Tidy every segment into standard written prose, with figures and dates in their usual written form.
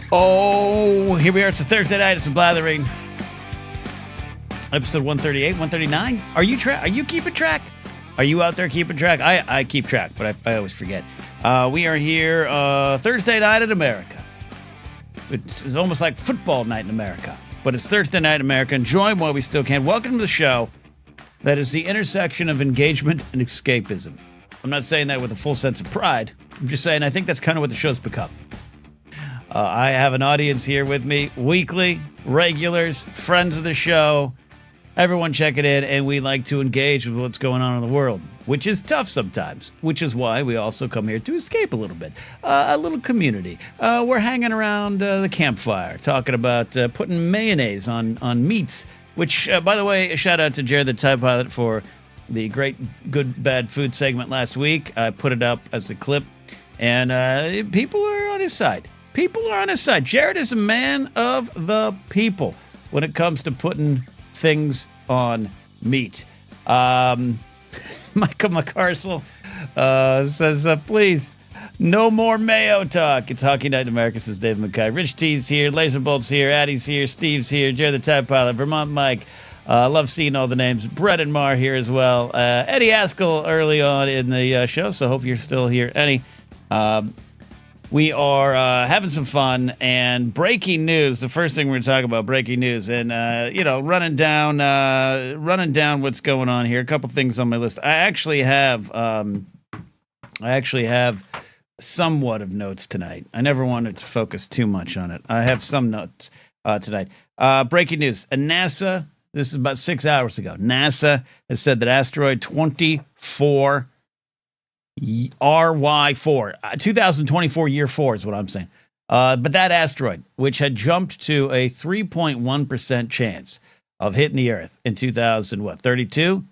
Oh, here we are. It's a Thursday night. It's a Blathering. Episode 138, 139. Are you keeping track? Are you out there keeping track? I keep track, but I always forget. We are here Thursday night in America. It's almost like football night in America, but it's Thursday night in America. Enjoy while we still can. Welcome to the show that is the intersection of engagement and escapism. I'm not saying that with a full sense of pride. I'm just saying I think that's kind of what the show's become. I have an audience here with me, weekly, regulars, friends of the show, everyone checking in, and we like to engage with what's going on in the world, which is tough sometimes, which is why we also come here to escape a little bit, a little community. We're hanging around the campfire, talking about putting mayonnaise on meats, which, by the way, a shout out to Jared the Tide Pilot for the great Good Bad Food segment last week. I put it up as a clip, and people are on his side. People are on his side. Jared is a man of the people when it comes to putting things on meat. Michael McCarcel says, please, no more mayo talk. It's Hockey Night in America, says Dave McKay. Rich T's here, Laser Bolt's here, Addie's here, Steve's here, Jared the Tide Pilot, Vermont Mike. Love seeing all the names. Brett and Mar here as well. Eddie Askell early on in the show, so hope you're still here. Eddie, we are having some fun, and breaking news. The first thing we're going to talk about, breaking news, and running down what's going on here. A couple things on my list. I actually have somewhat of notes tonight. I never wanted to focus too much on it. I have some notes tonight. Breaking news. NASA. This is about 6 hours ago. NASA has said that asteroid 24. RY4, 2024 year 4 is what I'm saying. But that asteroid, which had jumped to a 3.1% chance of hitting the Earth in 2032,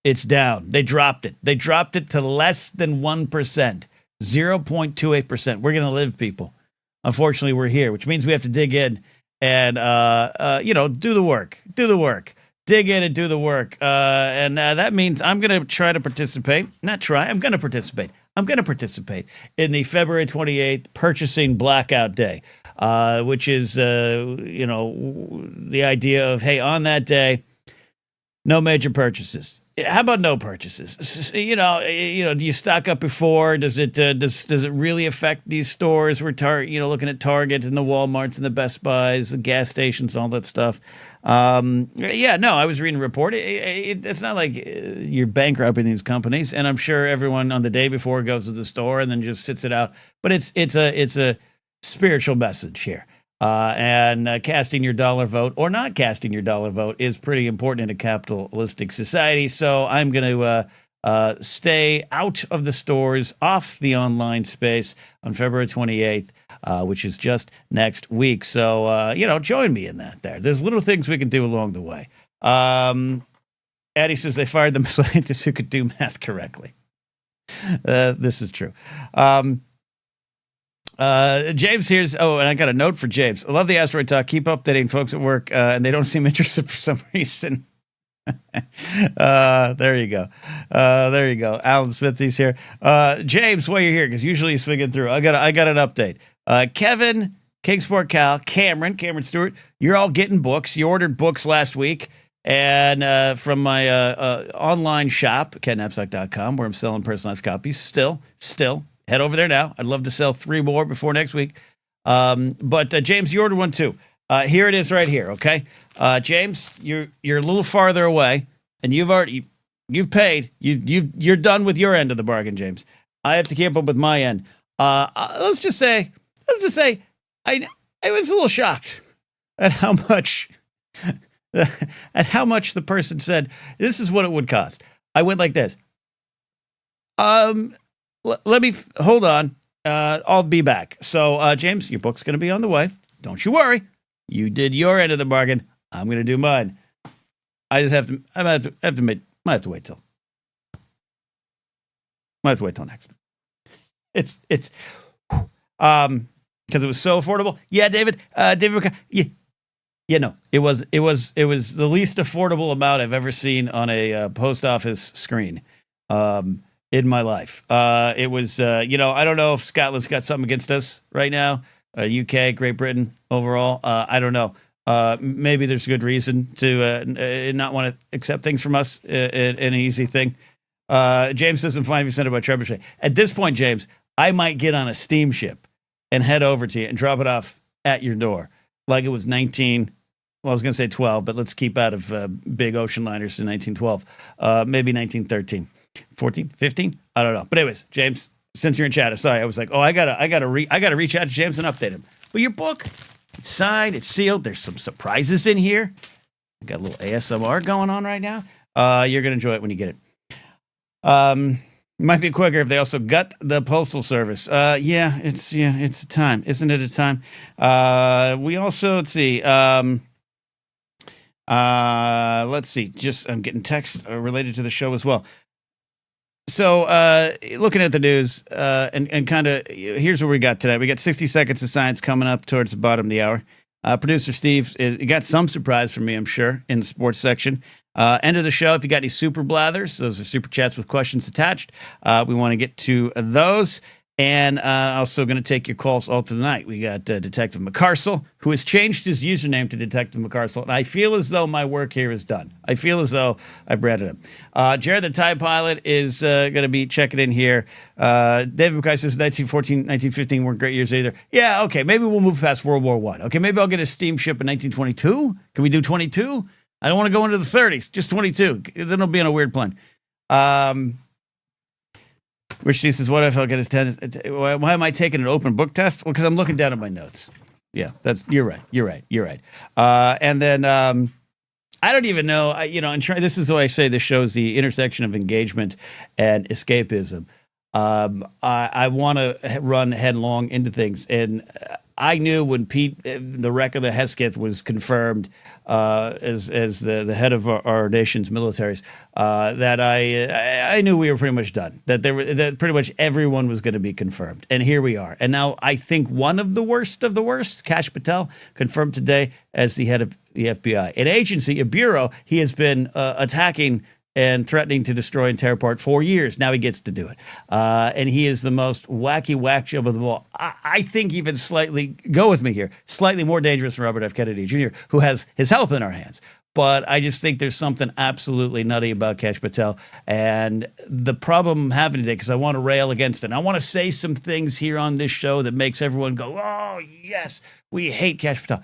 it's down. They dropped it. They dropped it to less than 1%, 0.28%. We're going to live, people. Unfortunately, we're here, which means we have to dig in and, do the work. Do the work. Dig in and do the work. And that means I'm going to try to participate. Not try. I'm going to participate. I'm going to participate in the February 28th purchasing blackout day, which is, the idea of, hey, on that day, no major purchases. How about no purchases? Do you stock up before? Does it really affect these stores? We're looking at Target and the Walmarts and the Best Buys, the gas stations, all that stuff. I was reading a report. It's not like you're bankrupting these companies, and I'm sure everyone on the day before goes to the store and then just sits it out. But it's a spiritual message here. And casting your dollar vote or not casting your dollar vote is pretty important in a capitalistic society. So I'm going to stay out of the stores, off the online space on February 28th, which is just next week. So, join me in that there. There's little things we can do along the way. Addie says they fired the scientists who could do math correctly. This is true. James here's, and I got a note for James. I love the asteroid talk. Keep updating folks at work, and they don't seem interested for some reason. There you go. Alan Smith, he's here. James, while you're here, because usually he's swinging through. I got an update. Kevin, Kingsport Cal, Cameron Stewart, you're all getting books. You ordered books last week, and from my online shop, kennapzok.com, where I'm selling personalized copies. Still. Head over there now. I'd love to sell 3 more before next week. But James, you ordered one too. Here it is right here. Okay. James, you're a little farther away, and you've paid. You're done with your end of the bargain, James. I have to keep up with my end. Let's just say I was a little shocked at how much the person said this is what it would cost. I went like this. Let me hold on. I'll be back. So, James, your book's going to be on the way. Don't you worry. You did your end of the bargain. I'm going to do mine. I just have to. I might have to wait till. Might have to wait till next. It's because it was so affordable. Yeah, David. No. It was the least affordable amount I've ever seen on a post office screen. In my life. It was, I don't know if Scotland's got something against us right now, UK, Great Britain overall. I don't know. Maybe there's good reason to not want to accept things from us in an easy thing. James doesn't find if you sent about trebuchet. At this point, James, I might get on a steamship and head over to you and drop it off at your door like it was 19. Well, I was going to say 12, but let's keep out of big ocean liners in 1912. Maybe 1913, 14, 15. I don't know. But anyways, James, since you're in chat, sorry, I was like, oh, I gotta reach out to James and update him. But your book, it's signed, it's sealed. There's some surprises in here. Got a little ASMR going on right now. You're gonna enjoy it when you get it. Might be quicker if they also gut the postal service. It's a time, isn't it? A time. We also let's see. Just I'm getting text related to the show as well. So, looking at the news, and kind of, here's what we got today. We got 60 seconds of science coming up towards the bottom of the hour. Producer Steve, you got some surprise for me, I'm sure, in the sports section. End of the show, if you got any super blathers, those are super chats with questions attached. We want to get to those. And also going to take your calls all through the night. We got Detective McCarcel, who has changed his username to Detective McCarcel. And I feel as though my work here is done. I feel as though I branded him. Jared the TIE Pilot is going to be checking in here. David McCarcel says 1914, 1915 weren't great years either. Yeah, okay. Maybe we'll move past World War I. Okay, maybe I'll get a steamship in 1922. Can we do 22? I don't want to go into the 30s. Just 22. Then it'll be on a weird plane. Rich Steve says, what if I'll get a 10? Why am I taking an open book test? Well, because I'm looking down at my notes. Yeah, you're right. And then I don't even know, this is why I say this shows the intersection of engagement and escapism. I want to run headlong into things. And I knew when Pete, the wreck of the Hesketh, was confirmed as the head of our nation's militaries, that I knew we were pretty much done. That pretty much everyone was going to be confirmed, and here we are. And now I think one of the worst, Kash Patel, confirmed today as the head of the FBI, an agency, a bureau he has been attacking and threatening to destroy and tear apart for years. Now he gets to do it. And he is the most wacky whack job of them all. I think even slightly, go with me here, slightly more dangerous than Robert F. Kennedy Jr., who has his health in our hands. But I just think there's something absolutely nutty about Kash Patel. And the problem I'm having today, because I want to rail against it, and I want to say some things here on this show that makes everyone go, oh, yes, we hate Kash Patel.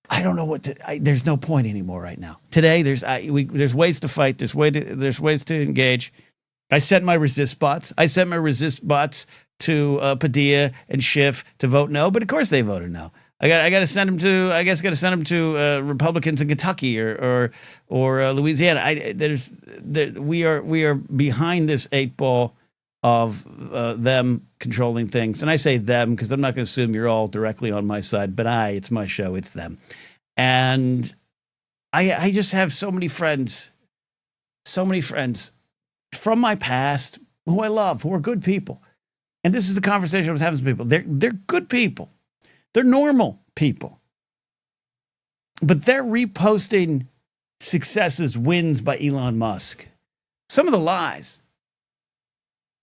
I don't know there's no point anymore right now. Today, there's ways to fight. There's ways to engage. I sent my resist bots. To Padilla and Schiff to vote no, but of course they voted no. I got to send them to Republicans in Kentucky or Louisiana. We are behind this 8-ball of them controlling things. And I say them because I'm not going to assume you're all directly on my side, but it's my show, it's them. And I just have so many friends from my past who I love, who are good people. And this is the conversation I was having with people. They're good people. They're normal people. But they're reposting successes, wins by Elon Musk. Some of the lies.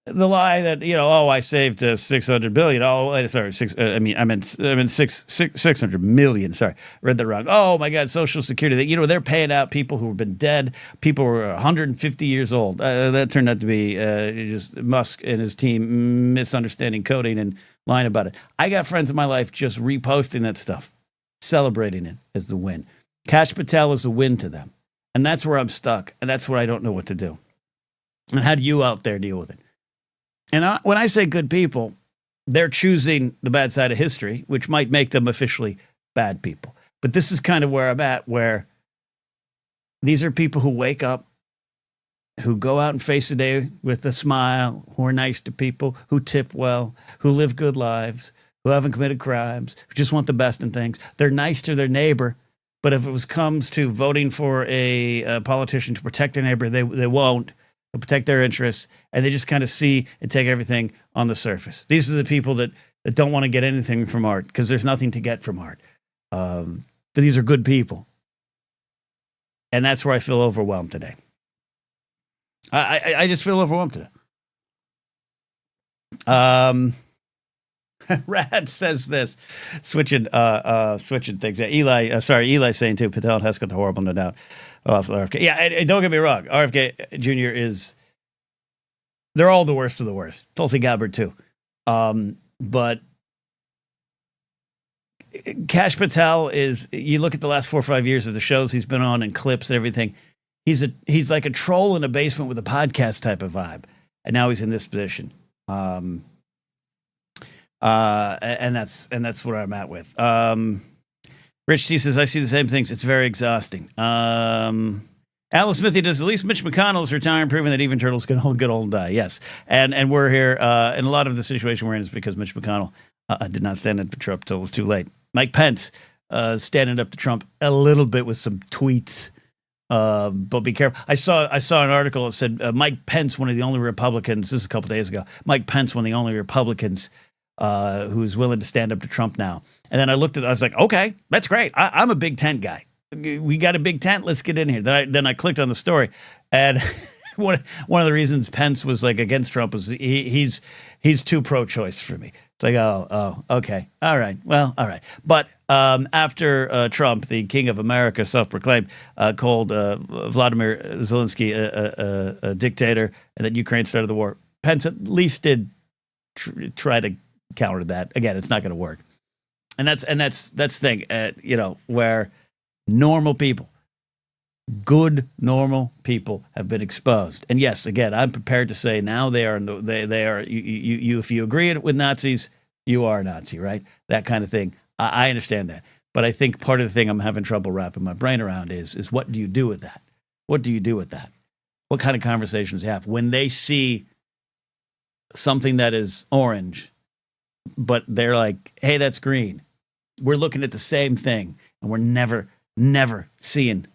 The lie that, I saved 600 billion. Oh, sorry, I meant 600 million. Sorry, read that wrong. Oh my God, Social Security. They're paying out people who have been dead. People who are 150 years old. That turned out to be just Musk and his team misunderstanding coding and lying about it. I got friends in my life just reposting that stuff, celebrating it as the win. Kash Patel is a win to them, and that's where I'm stuck, and that's where I don't know what to do. And how do you out there deal with it? And when I say good people, they're choosing the bad side of history, which might make them officially bad people. But this is kind of where I'm at, where these are people who wake up, who go out and face the day with a smile, who are nice to people, who tip well, who live good lives, who haven't committed crimes, who just want the best in things. They're nice to their neighbor, but if it comes to voting for a politician to protect their neighbor, they won't. To protect their interests, and they just kind of see and take everything on the surface. These are the people that don't want to get anything from art because there's nothing to get from art. But these are good people. And that's where I feel overwhelmed today. I just feel overwhelmed today. Rad says this, switching things. Yeah, Eli saying too. Patel and Hesketh, the horrible, no doubt. Oh, RFK. Yeah, and don't get me wrong. RFK Jr. they're all the worst of the worst. Tulsi Gabbard too. But Kash Patel is, you look at the last 4 or 5 years of the shows he's been on and clips and everything. He's like a troll in a basement with a podcast type of vibe. And now he's in this position. And that's where I'm at with. Rich T says, I see the same things. It's very exhausting. Alan Smithy does, at least Mitch McConnell is retiring, proving that even turtles can get old and die. Yes. And we're here. And a lot of the situation we're in is because Mitch McConnell did not stand up to Trump till it was too late. Mike Pence standing up to Trump a little bit with some tweets. But be careful. I saw an article that said Mike Pence, one of the only Republicans, this is a couple days ago, Mike Pence, one of the only Republicans who's willing to stand up to Trump now. And then I looked at it, I was like, okay, that's great. I'm a big tent guy. We got a big tent. Let's get in here. Then I clicked on the story, and one of the reasons Pence was like against Trump was he's too pro-choice for me. It's like, oh, okay. All right. Well, all right. But after Trump, the king of America, self-proclaimed, called Vladimir Zelensky a dictator, and that Ukraine started the war, Pence at least did try to counter that. Again, it's not going to work. And that's the thing, where normal people, good normal people, have been exposed. And yes, again, I'm prepared to say now they are. You if you agree with Nazis, you are a Nazi, right? That kind of thing. I understand that, but I think part of the thing I'm having trouble wrapping my brain around is what do you do with that? What do you do with that? What kind of conversations do you have when they see something that is orange, but they're like, "Hey, that's green." We're looking at the same thing, and we're never seeing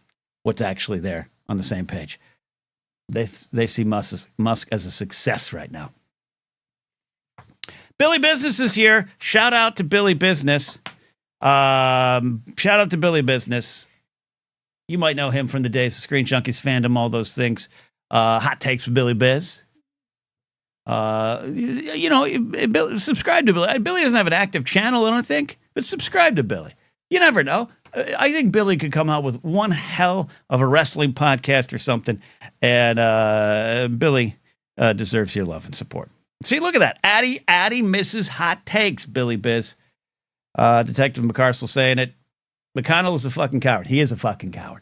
what's actually there on the same page. They see Musk as a success right now. Billy Business is here. Shout out to Billy Business. Shout out to Billy Business. You might know him from the days of Screen Junkies fandom, all those things. Hot takes with Billy Biz. Subscribe to Billy. Billy doesn't have an active channel, I don't think, but subscribe to Billy. You never know. I think Billy could come out with one hell of a wrestling podcast or something, and Billy deserves your love and support. See, look at that. Addie misses hot takes, Billy Biz. Detective McCarcel saying it. McConnell is a fucking coward. He is a fucking coward.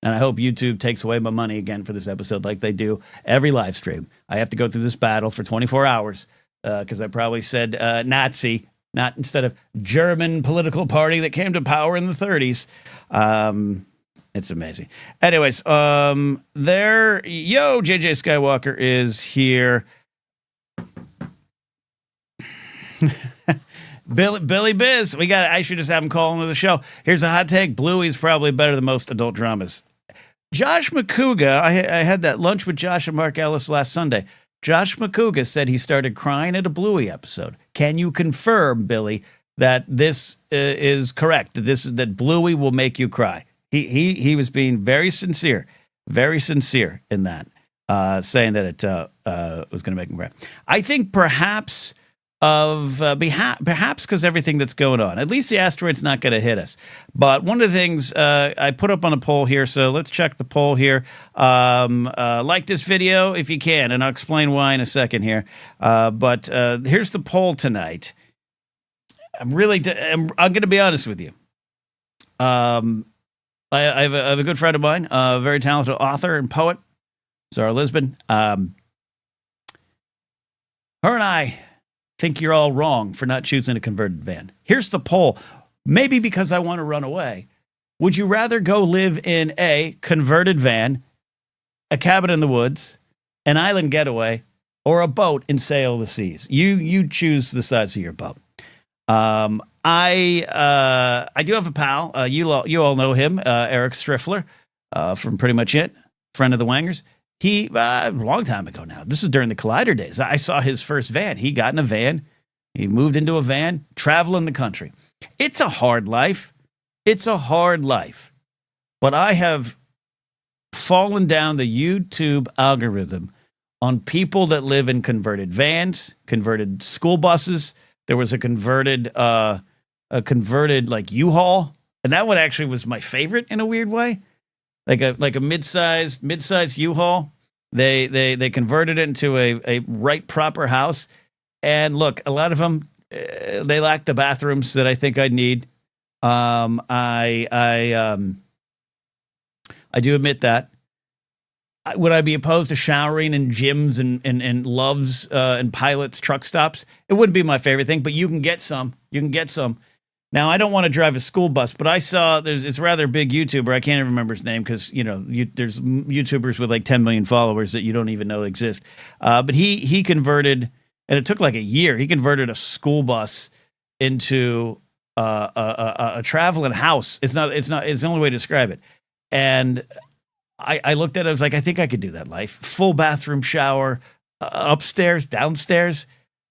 And I hope YouTube takes away my money again for this episode like they do every live stream. I have to go through this battle for 24 hours because I probably said Nazi, not instead of German political party that came to power in the 30s. It's amazing. Anyways, JJ Skywalker is here. Billy Biz, I should just have him call into the show. Here's a hot take. Bluey's probably better than most adult dramas. Josh McCouga, I had that lunch with Josh and Mark Ellis last Sunday. Josh McCouga said he started crying at a Bluey episode. Can you confirm, Billy, that this is correct? That Bluey will make you cry? He was being very sincere in that, saying that it was going to make him cry. I think perhaps because everything that's going on. At least the asteroid's not going to hit us. But one of the things I put up on a poll here, so let's check the poll here. Like this video if you can, and I'll explain why in a second here. But here's the poll tonight. I'm going to be honest with you. I have a good friend of mine, a very talented author and poet, Zara Lisbon. Her and I think you're all wrong for not choosing a converted van. Here's the poll. Maybe because I want to run away. Would you rather go live in a converted van, a cabin in the woods, an island getaway, or a boat and sail the seas? You choose the size of your boat. I do have a pal. You all know him, Eric Striffler, from Pretty Much It, friend of the Wangers. He, a long time ago now, this is during the Collider days, I saw his first van. He got in a van. He moved into a van, traveling the country. It's a hard life. But I have fallen down the YouTube algorithm on people that live in converted vans, converted school buses, there was a converted like U-Haul, and that one actually was my favorite in a weird way. Like a mid-sized U-Haul. They converted it into a right proper house. And look, a lot of them they lack the bathrooms that I think I'd need. I do admit that. Would I be opposed to showering in gyms and Loves and Pilots truck stops? It wouldn't be my favorite thing, but you can get some. You can get some. Now, I don't want to drive a school bus, but I saw it's a rather big YouTuber. I can't even remember his name because, there's YouTubers with like 10 million followers that you don't even know exist. But he converted, and it took like a year. He converted a school bus into a traveling house. It's the only way to describe it. And I looked at it. I was like, I think I could do that life. Full bathroom, shower, upstairs, downstairs.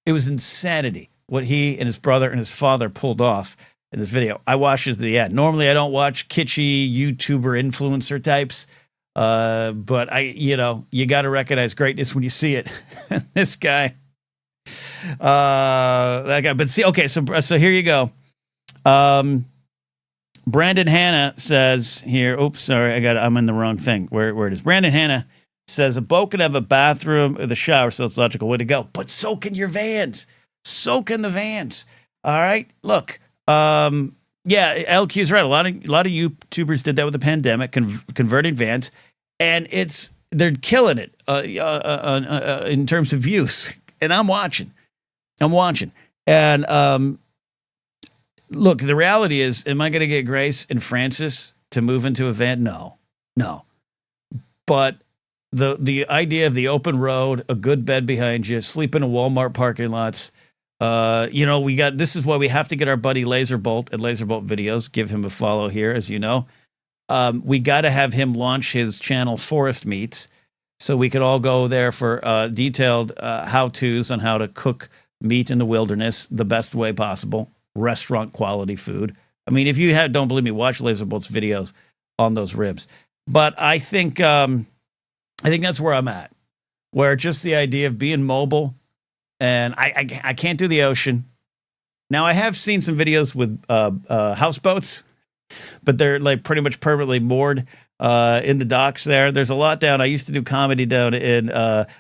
It was insanity what he and his brother and his father pulled off in this video. I watched it to the end. Normally, I don't watch kitschy YouTuber influencer types, but you got to recognize greatness when you see it. This guy, that guy. But see, okay, so here you go. Brandon Hanna says here. Oops, sorry, I'm in the wrong thing. Where it is? Brandon Hanna says a boat can have a bathroom or the shower, so it's a logical way to go. But so can your vans. So can the vans. All right, look. LQ's right. A lot of YouTubers did that with the pandemic, converting vans, and they're killing it in terms of views. And I'm watching, and look. The reality is, am I going to get Grace and Francis to move into a van? No. But the idea of the open road, a good bed behind you, sleep in a Walmart parking lots. This is why we have to get our buddy Laserbolt at Laserbolt Videos. Give him a follow here, as you know. We got to have him launch his channel Forest Meats, so we could all go there for detailed how-tos on how to cook meat in the wilderness the best way possible, restaurant quality food. I mean, if you don't believe me, watch Laserbolt's videos on those ribs. But I think that's where I'm at, where just the idea of being mobile. And I can't do the ocean. Now, I have seen some videos with houseboats, but they're like pretty much permanently moored in the docks there. There's a lot down. I used to do comedy down in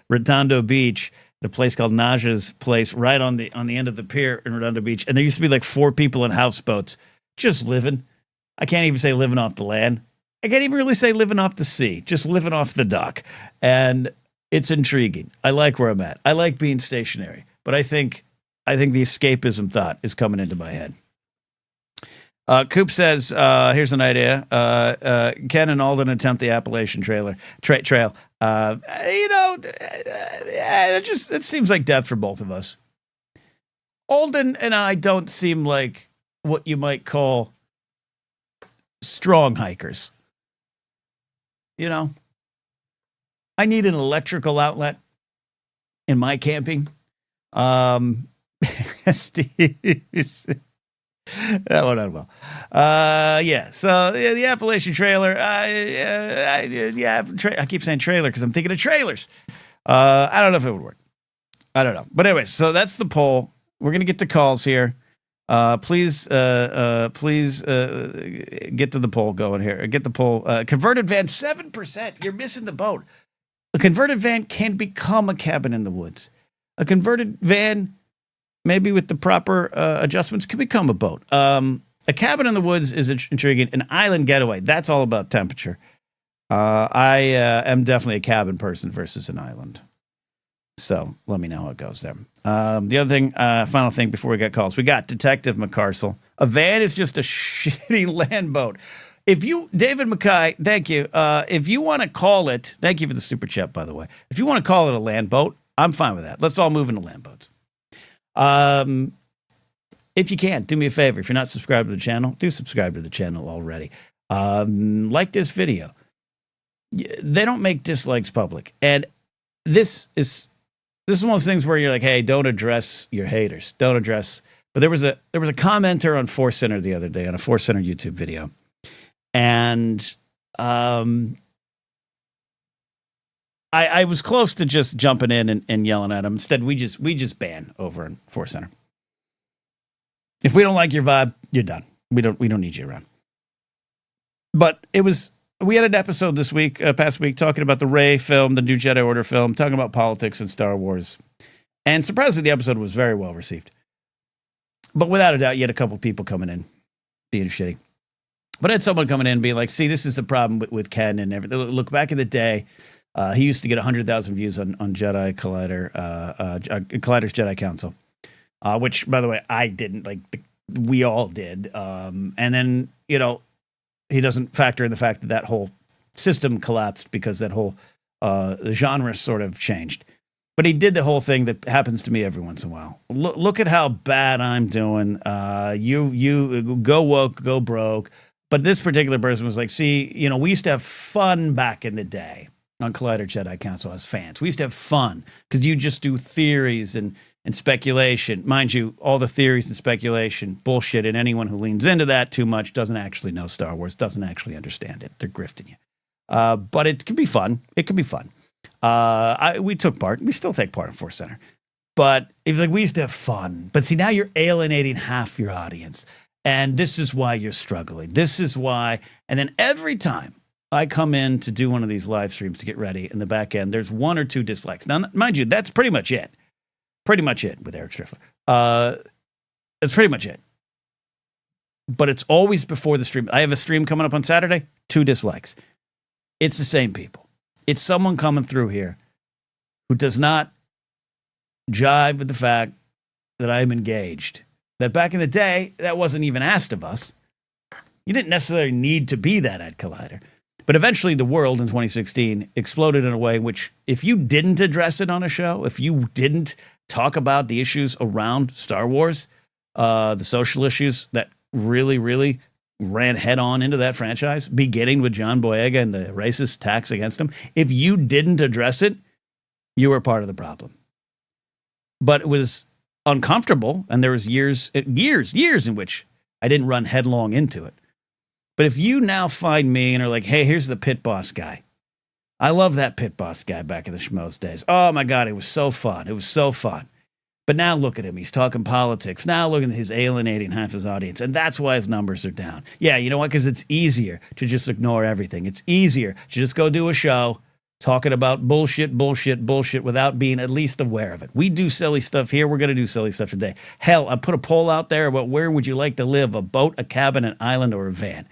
Redondo Beach, at a place called Naja's Place, right on the end of the pier in Redondo Beach. And there used to be like 4 people in houseboats just living. I can't even say living off the land. I can't even really say living off the sea, just living off the dock. And it's intriguing. I like where I'm at. I like being stationary, but I think the escapism thought is coming into my head. Coop says, here's an idea. Ken and Alden attempt the Appalachian Trail. It seems like death for both of us. Alden and I don't seem like what you might call strong hikers. I need an electrical outlet in my camping. Steve, that went on well. So the Appalachian Trailer. I keep saying trailer because I'm thinking of trailers. I don't know if it would work. I don't know. But anyway, so that's the poll. We're gonna get to calls here. Please get to the poll going here. Get the poll. Converted van 7%. You're missing the boat. A converted van can become a cabin in the woods. A converted van, maybe with the proper adjustments, can become a boat. A cabin in the woods is intriguing. An island getaway, that's all about temperature. I am definitely a cabin person versus an island. So let me know how it goes there. The other thing, final thing before we get calls, we got Detective McCarcel. A van is just a shitty land boat. David Mackay, thank you. If you want to call it, thank you for the super chat, by the way. If you want to call it a land boat, I'm fine with that. Let's all move into land boats. If you can, do me a favor. If you're not subscribed to the channel, do subscribe to the channel already. Like this video. They don't make dislikes public. And this is one of those things where you're like, hey, don't address your haters. Don't address. But there was a commenter on Force Center the other day on a Force Center YouTube video. And I was close to just jumping in and yelling at him. Instead, we just ban over in Force Center. If we don't like your vibe, you're done. We don't need you around. But we had an episode this week, past week, talking about the Rey film, the new Jedi Order film, talking about politics and Star Wars. And surprisingly, the episode was very well received. But without a doubt, you had a couple people coming in being shitty. But I had someone coming in being like, see, this is the problem with Ken and everything. Look, back in the day, he used to get 100,000 views on Jedi Collider, Collider's Jedi Council, which, by the way, I didn't. We all did. And then, he doesn't factor in the fact that whole system collapsed because that whole the genre sort of changed. But he did the whole thing that happens to me every once in a while. Look at how bad I'm doing. You go woke, go broke. But this particular person was like, see, we used to have fun back in the day on Collider Jedi Council as fans. We used to have fun because you just do theories and speculation. Mind you, all the theories and speculation, bullshit, and anyone who leans into that too much doesn't actually know Star Wars, doesn't actually understand it. They're grifting you. But it can be fun. It can be fun. We took part. We still take part in Force Center. But it was like, we used to have fun. But see, now you're alienating half your audience. And this is why you're struggling. This is why. And then every time I come in to do one of these live streams to get ready in the back end, there's 1 or 2 dislikes. Now, mind you, that's pretty much it. Pretty much it with Eric Striffler. That's pretty much it. But it's always before the stream. I have a stream coming up on Saturday, 2 dislikes. It's the same people. It's someone coming through here who does not jive with the fact that I'm engaged. That back in the day, that wasn't even asked of us. You didn't necessarily need to be that at Collider. But eventually the world in 2016 exploded in a way which, if you didn't address it on a show, if you didn't talk about the issues around Star Wars, the social issues that really, really ran head on into that franchise, beginning with John Boyega and the racist attacks against him. If you didn't address it, you were part of the problem. But it was uncomfortable, and there was years in which I didn't run headlong into it. But if you now find me and are like, hey, here's the pit boss guy. I love that pit boss guy back in the Schmoes days. Oh my God, it was so fun. It was so fun. But now look at him. He's talking politics. Now look at his alienating half his audience. And that's why his numbers are down. Yeah, you know what? Because it's easier to just ignore everything. It's easier to just go do a show talking about bullshit without being at least aware of it. We do silly stuff here. We're going to do silly stuff today. Hell, I put a poll out there about where would you like to live, a boat, a cabin, an island, or a van.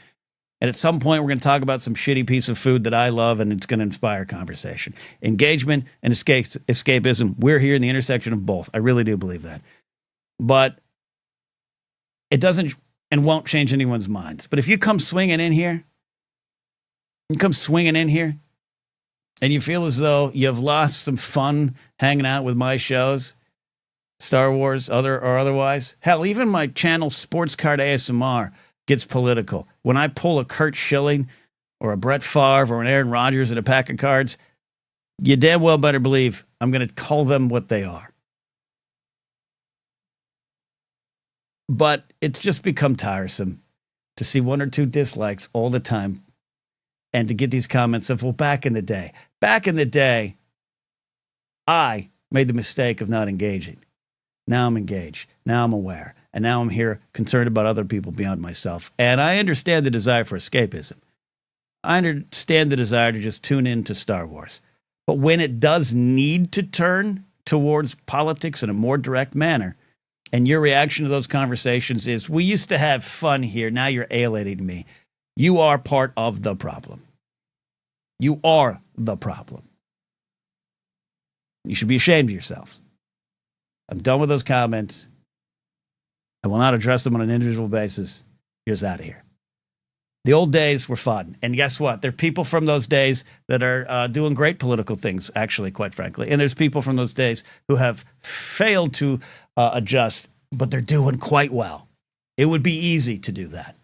And at some point, we're going to talk about some shitty piece of food that I love, and it's going to inspire conversation. Engagement and escapism, we're here in the intersection of both. I really do believe that. But it doesn't and won't change anyone's minds. But if you come swinging in here, and you feel as though you've lost some fun hanging out with my shows, Star Wars, or otherwise, hell, even my channel Sports Card ASMR gets political. When I pull a Kurt Schilling or a Brett Favre or an Aaron Rodgers in a pack of cards, you damn well better believe I'm going to call them what they are. But it's just become tiresome to see 1 or 2 dislikes all the time and to get these comments of, well, back in the day, I made the mistake of not engaging. Now I'm engaged. Now I'm aware. And now I'm here concerned about other people beyond myself. And I understand the desire for escapism. I understand the desire to just tune into Star Wars. But when it does need to turn towards politics in a more direct manner, and your reaction to those conversations is, we used to have fun here, now you're alienating me, you are part of the problem. You are the problem. You should be ashamed of yourselves. I'm done with those comments. I will not address them on an individual basis. Here's out of here. The old days were fun. And guess what? There are people from those days that are doing great political things, actually, quite frankly. And there's people from those days who have failed to adjust, but they're doing quite well. It would be easy to do that.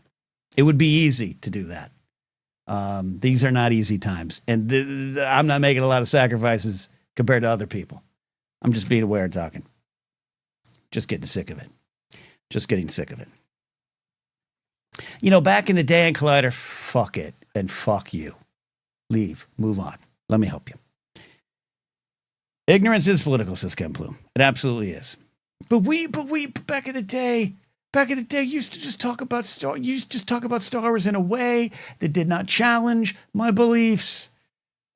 These are not easy times. And I'm not making a lot of sacrifices compared to other people. I'm just being aware and talking. Just getting sick of it. Back in the day in Collider, fuck it and fuck you. Leave. Move on. Let me help you. Ignorance is political, says Ken Plume. It absolutely is. But back in the day, Back in the day, you used to just talk about Star Wars in a way that did not challenge my beliefs.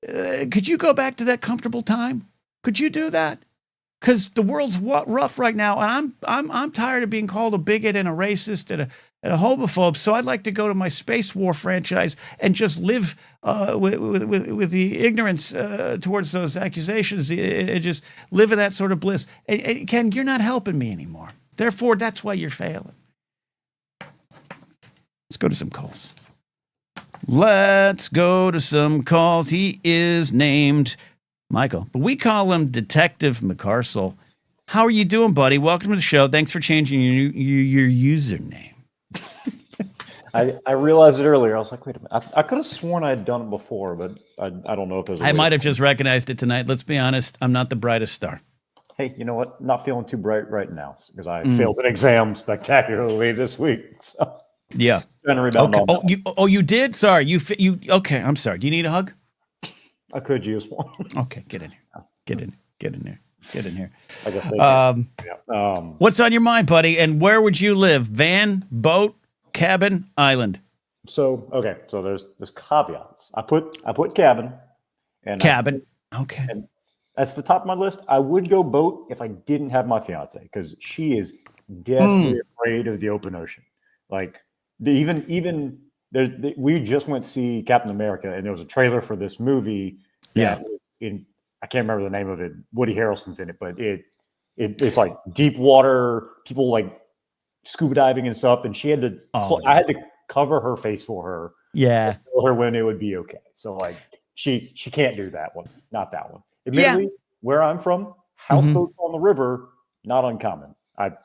Could you go back to that comfortable time? Could you do that? Because the world's rough right now, and I'm tired of being called a bigot and a racist and a homophobe. So I'd like to go to my Space War franchise and just live with the ignorance towards those accusations, and just live in that sort of bliss. And Ken, you're not helping me anymore. Therefore, that's why you're failing. Let's go to some calls. Let's go to some calls. He is named Michael, but we call him Detective McCarcel. How are you doing, buddy? Welcome to the show. Thanks for changing your username. I realized it earlier. I was like, wait a minute. I could have sworn I had done it before, but I don't know if there's I might have just recognized it tonight. Let's be honest. I'm not the brightest star. Hey, you know what? Not feeling too bright right now because I failed an exam spectacularly this week. So yeah. Trying to rebound on you did? Sorry. You okay. I'm sorry. Do you need a hug? I could use one. Okay, get in here. Get in there. Get in here. I guess they can. What's on your mind, buddy? And where would you live? Van, boat, cabin, island? So there's caveats. I put cabin. And cabin. Okay. And that's the top of my list. I would go boat if I didn't have my fiance because she is deathly afraid of the open ocean. Like we just went to see Captain America, and there was a trailer for this movie. Yeah. I can't remember the name of it. Woody Harrelson's in it, but it's like deep water, people like scuba diving and stuff. And she had to. I had to cover her face for her. Yeah. Tell her when it would be okay. So like she can't do that one. Not that one. Admittedly, where I'm from, houseboats on the river, not uncommon. I'm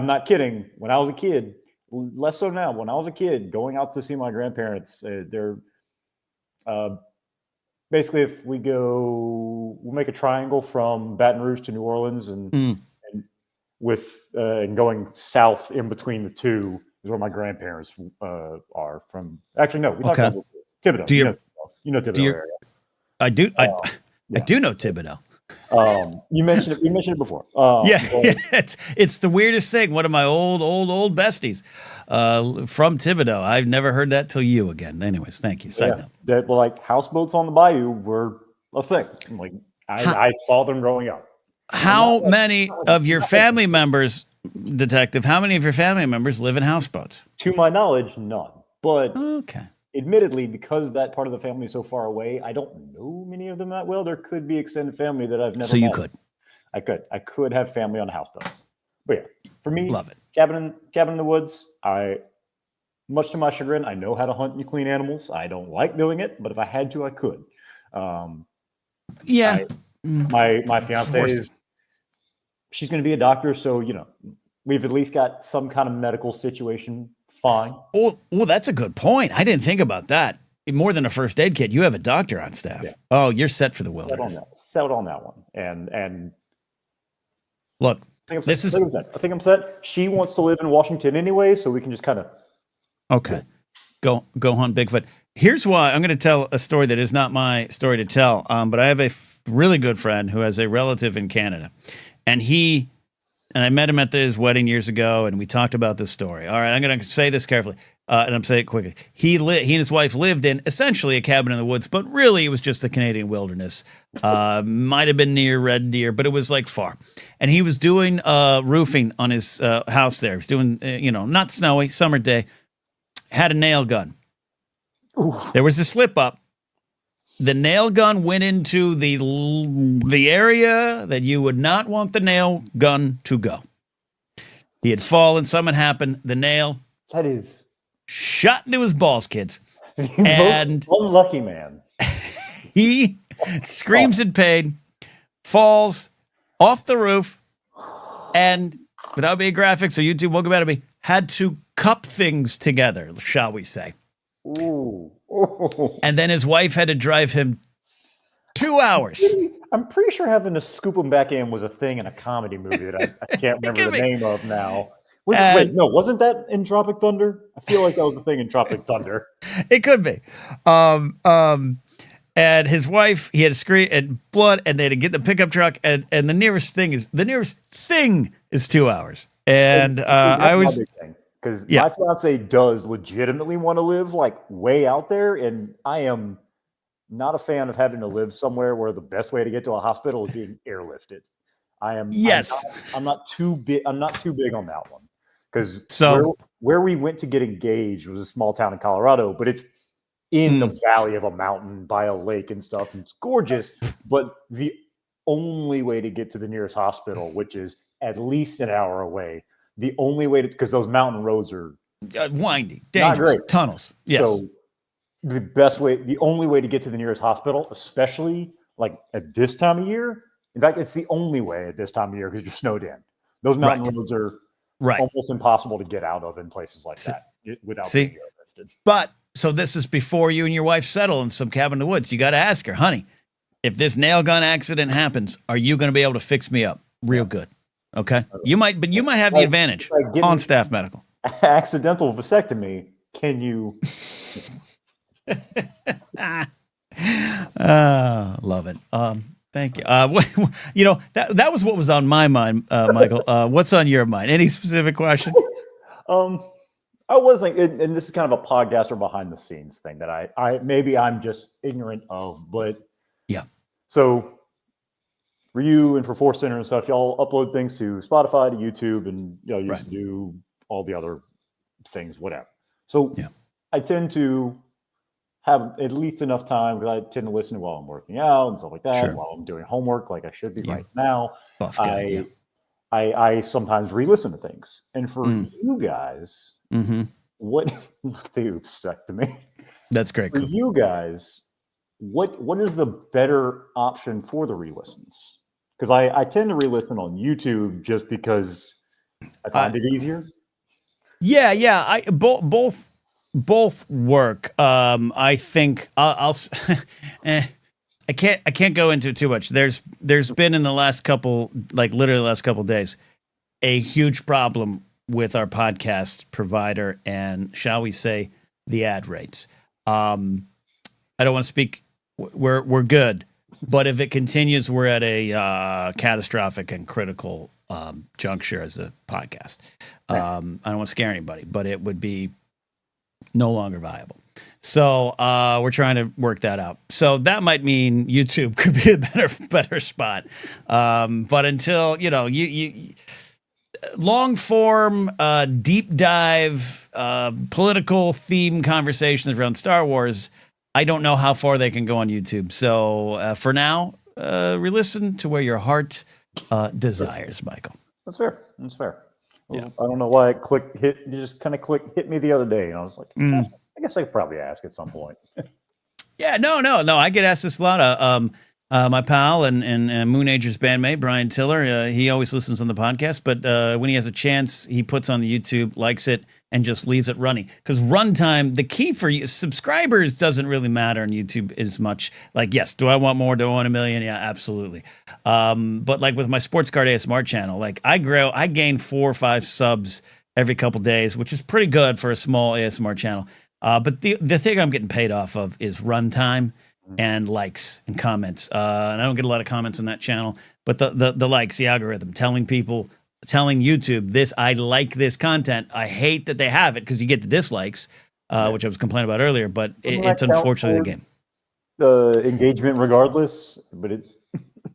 not kidding. When I was a kid. Less so now. When I was a kid, going out to see my grandparents, they're basically if we'll make a triangle from Baton Rouge to New Orleans, and going south in between the two is where my grandparents are from. Actually, no, we talked about Thibodeau. You know Thibodeau area. I do. I do know Thibodeau. You mentioned it. We mentioned it before. It's the weirdest thing. One of my old besties from Thibodeau. I've never heard that till you again. Anyways, thank you. Side note. Like houseboats on the bayou were a thing. Like I saw them growing up. How many of your family members, Detective? How many of your family members live in houseboats? To my knowledge, none. But okay. Admittedly, because that part of the family is so far away, I don't know many of them that well. There could be extended family that I've never met. So you could. I could have family on houseboats. But yeah, for me, love it. Cabin in the woods. Much to my chagrin, I know how to hunt and clean animals. I don't like doing it, but if I had to, I could. My fiance she's going to be a doctor, so we've at least got some kind of medical situation. Fine. Well, that's a good point. I didn't think about that. More than a first aid kit, you have a doctor on staff. Yeah. Oh, you're set for the wilderness. Settled on that one. And look, I think I'm set. She wants to live in Washington anyway, so we can just kind of. Okay. Go hunt Bigfoot. Here's why I'm going to tell a story that is not my story to tell. But I have a really good friend who has a relative in Canada, and I met him at his wedding years ago, and we talked about this story. All right, I'm going to say this carefully, and I'm saying it quickly. He and his wife lived in essentially a cabin in the woods, but really it was just the Canadian wilderness. Might have been near Red Deer, but it was like far. And he was doing roofing on his house there. He was doing, not snowy, summer day. Had a nail gun. Ooh. There was a slip up. The nail gun went into the area that you would not want the nail gun to go. He had fallen. Something happened. The nail shot into his balls, kids. And unlucky man. He screams in pain, falls off the roof, and without being graphic, so YouTube won't come out of me, had to cup things together, shall we say. Ooh. And then his wife had to drive him 2 hours. I'm pretty sure having to scoop him back in was a thing in a comedy movie that I can't remember the name of now. Wasn't that in Tropic Thunder? I feel like that was the thing in Tropic Thunder. It could be. And his wife, he had to scream and blood, and they had to get in the pickup truck, and the nearest thing is 2 hours. And I was because my fiance does legitimately want to live like way out there, and I am not a fan of having to live somewhere where the best way to get to a hospital is being airlifted. I'm not too big. I'm not too big on that one because where we went to get engaged was a small town in Colorado, but it's in the valley of a mountain by a lake and stuff. And it's gorgeous, but the only way to get to the nearest hospital, which is at least an hour away, the only way to, because those mountain roads are windy, dangerous, tunnels. Yes. So the only way to get to the nearest hospital, especially like at this time of year, in fact, it's the only way at this time of year because you're snowed in. Those mountain roads are almost impossible to get out of in places like that without being airlifted. But so this is before you and your wife settle in some cabin in the woods. You got to ask her, honey, if this nail gun accident happens, are you going to be able to fix me up real good? Okay. You might have the advantage on Staff Medical. Accidental vasectomy. Can you? Love it. Thank you. That was what was on my mind, Michael. What's on your mind? Any specific question? I was like, and this is kind of a podcast or behind the scenes thing that I maybe I'm just ignorant of, but yeah. So for you and for Force Center and stuff, y'all upload things to Spotify, to YouTube, and you used to do all the other things, whatever. So I tend to have at least enough time because I tend to listen while I'm working out and stuff like that, while I'm doing homework, like I should be right now. I sometimes re-listen to things. And for you guys, what they stuck to me. That's great. For you guys, what is the better option for the re-listens? Because I tend to re-listen on YouTube just because I find it easier. Yeah. Both work. I think I'll I can't go into it too much. There's been in the last couple, like literally the last couple of days, a huge problem with our podcast provider and, shall we say, the ad rates. I don't want to speak. We're good, but if it continues, we're at a catastrophic and critical juncture as a podcast. I don't want to scare anybody, but it would be no longer viable. So we're trying to work that out. So that might mean YouTube could be a better spot. But until, you long form, deep dive, political theme conversations around Star Wars, I don't know how far they can go on YouTube. So for now, re-listen to where your heart desires, Michael. That's fair. Yeah. I don't know why it just kind of hit me the other day. And I was like, I guess I could probably ask at some point. Yeah, no. I get asked this a lot. My pal and Moon Ager's bandmate, Brian Tiller, he always listens on the podcast, but when he has a chance, he puts on the YouTube, likes it, and just leaves it running. Because runtime, the key for you, subscribers doesn't really matter on YouTube as much. Like, yes, do I want more? Do I want 1 million? Yeah, absolutely. But like with my Sports Card ASMR channel, like I gain 4 or 5 subs every couple days, which is pretty good for a small ASMR channel. But the thing I'm getting paid off of is runtime and likes and comments. And I don't get a lot of comments on that channel, but the likes, the algorithm, telling YouTube this, I like this content. I hate that they have it because you get the dislikes, which I was complaining about earlier, but it's unfortunately the game. The engagement regardless, but it's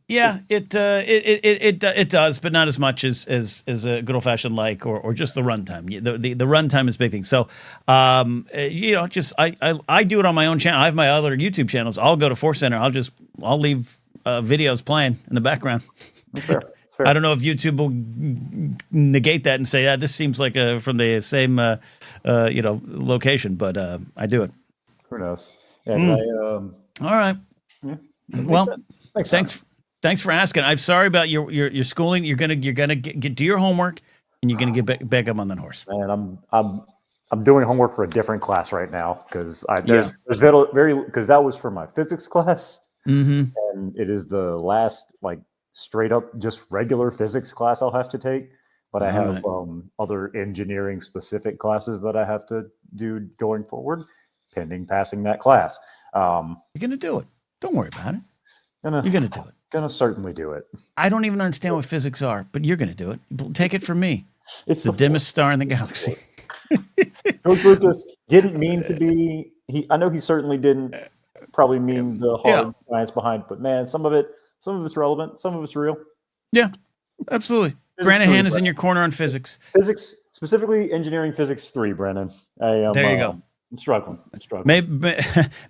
yeah, it does, but not as much as a good old fashioned like or just the runtime. The runtime is a big thing. So just I do it on my own channel. I have my other YouTube channels. I'll go to Force Center. I'll leave videos playing in the background. That's fair. I don't know if YouTube will negate that and say, this seems like from the same location, but I do it. Who knows? Yeah, all right. Yeah, well, thanks for asking. I'm sorry about your schooling. You're gonna do your homework, and you're gonna get back up on that horse. Man, I'm doing homework for a different class right now because there's because that was for my physics class, and it is the last like straight up just regular physics class I'll have to take. But I have other engineering specific classes that I have to do going forward, pending passing that class. You're gonna do it. Don't worry about it. You're gonna do it. Gonna certainly do it. I don't even understand what physics are, but you're gonna do it. Take it from me. It's the dimmest star in the galaxy. George Lucas didn't mean to be. I know he certainly didn't probably mean the hard science behind, but man, some of it's relevant, some of it's real. Yeah, absolutely. Brandon Hanna's in your corner on physics. Physics, specifically engineering physics 3, Brandon. There you go. I'm struggling.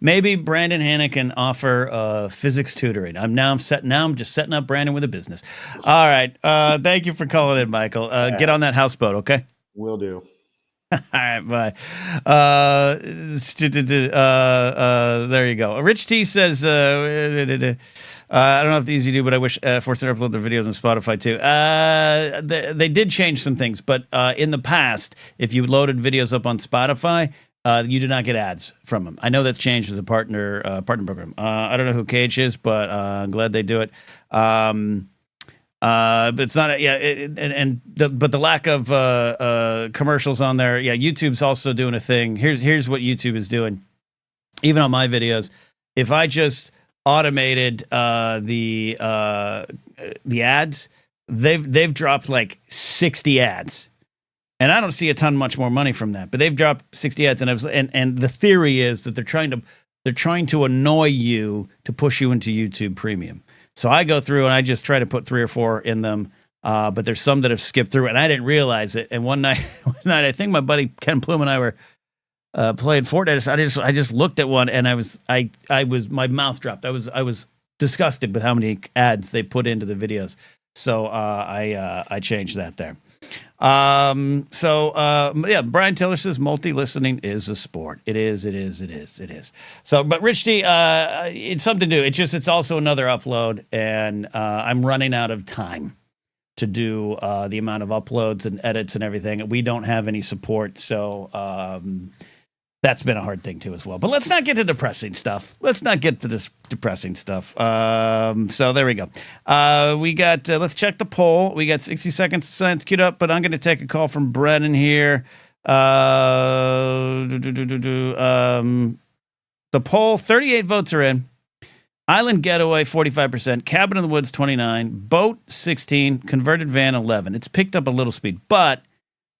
Maybe Brandon Hanna can offer physics tutoring. I'm just setting up Brandon with a business. All right. Thank you for calling in, Michael. Get on that houseboat, okay? Will do. All right, bye. There you go. Rich T says, I don't know if these you do, but I wish Force to upload their videos on Spotify too. They did change some things, but in the past, if you loaded videos up on Spotify, you do not get ads from them. I know that's changed as a partner program. I don't know who Cage is, but I'm glad they do it. But it's not, but the lack of commercials on there. Yeah, YouTube's also doing a thing. Here's what YouTube is doing. Even on my videos, if I just automated the ads, they've dropped like 60 ads, and I don't see a ton much more money from that. But they've dropped 60 ads, and the theory is that they're trying to annoy you to push you into YouTube Premium. So I go through and I just try to put 3 or 4 in them, but there's some that have skipped through, and I didn't realize it. And one night, I think my buddy Ken Plume and I were playing Fortnite. I just looked at one, and my mouth dropped. I was disgusted with how many ads they put into the videos. So I changed that there. Brian Tiller says multi-listening is a sport. It is. So, but Rich D, it's something to do. It's also another upload, and I'm running out of time to do the amount of uploads and edits and everything. We don't have any support, so that's been a hard thing too as well. But let's not get to depressing stuff. So there we go. We got, let's check the poll. We got 60 seconds of science queued up, but I'm going to take a call from Brennan here. The poll, 38 votes are in. Island Getaway, 45%. Cabin in the Woods, 29%. Boat, 16%. Converted van, 11%. It's picked up a little speed, but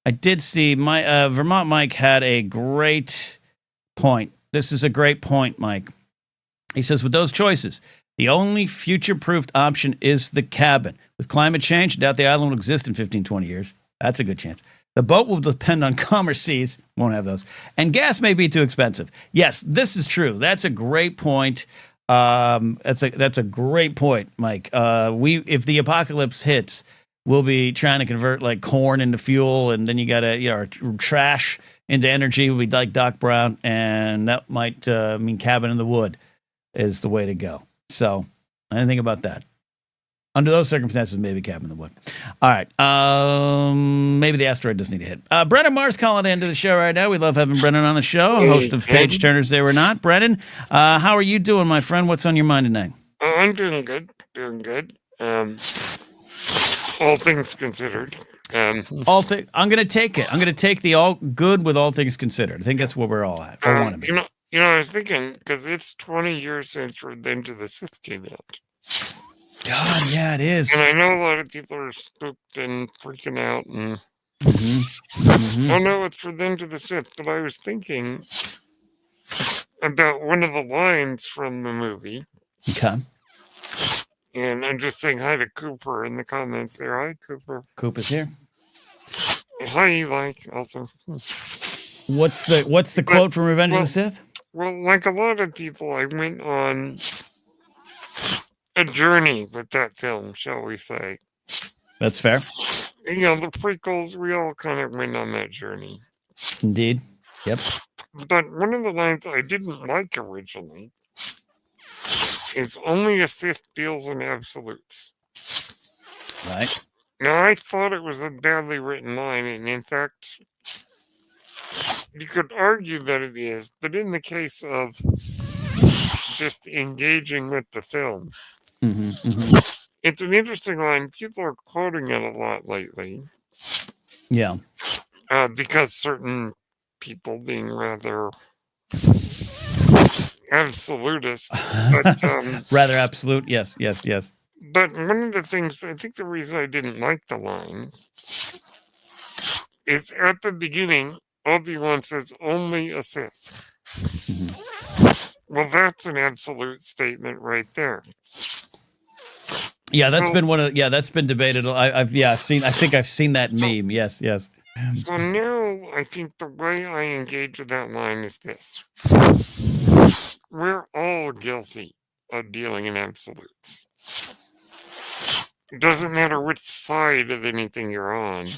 I did see my Vermont Mike had a great point. This is a great point, Mike. He says, with those choices, the only future-proofed option is the cabin. With climate change, I doubt the island will exist in 15, 20 years. That's a good chance. The boat will depend on calmer seas. Won't have those. And gas may be too expensive. Yes, this is true. That's a great point. That's a great point, Mike. If the apocalypse hits, we'll be trying to convert like corn into fuel, and then you got to, trash into energy. We'll be like Doc Brown, and that might mean cabin in the wood is the way to go. So I didn't think about that. Under those circumstances, maybe cabin in the wood. All right. Maybe the asteroid doesn't need to hit. Brennan Mars calling into the show right now. We love having Brennan on the show, host of Page Turners They Were Not. Brennan, how are you doing, my friend? What's on your mind tonight? I'm doing good. All things considered. I'm going to take it. I'm going to take the all good with all things considered. I think that's where we're all at. Or want to be. I was thinking, because it's 20 years since Revenge of the Sith came out. God, yeah, it is. And I know a lot of people are spooked and freaking out. And oh no, it's Revenge of the Sith. But I was thinking about one of the lines from the movie. Okay. And I'm just saying hi to Cooper in the comments there. Hi, Cooper. Cooper's here. Hi, Eli, also. What's the quote from Revenge of the Sith? Well, like a lot of people, I went on a journey with that film, shall we say. That's fair. The prequels, we all kind of went on that journey. Indeed. Yep. But one of the lines I didn't like originally is only a Sith deals in absolutes. Right. Now, I thought it was a badly written line, and in fact, you could argue that it is, but in the case of just engaging with the film, it's an interesting line. People are quoting it a lot lately. Yeah. Because certain people being rather absolutist. But, rather absolute, yes. But one of the things, I think the reason I didn't like the line is at the beginning, Obi-Wan says only a Sith. Well, that's an absolute statement right there. Yeah, that's been that's been debated. I think I've seen that meme. Yes. So now I think the way I engage with that line is this. We're all guilty of dealing in absolutes. It doesn't matter which side of anything you're on.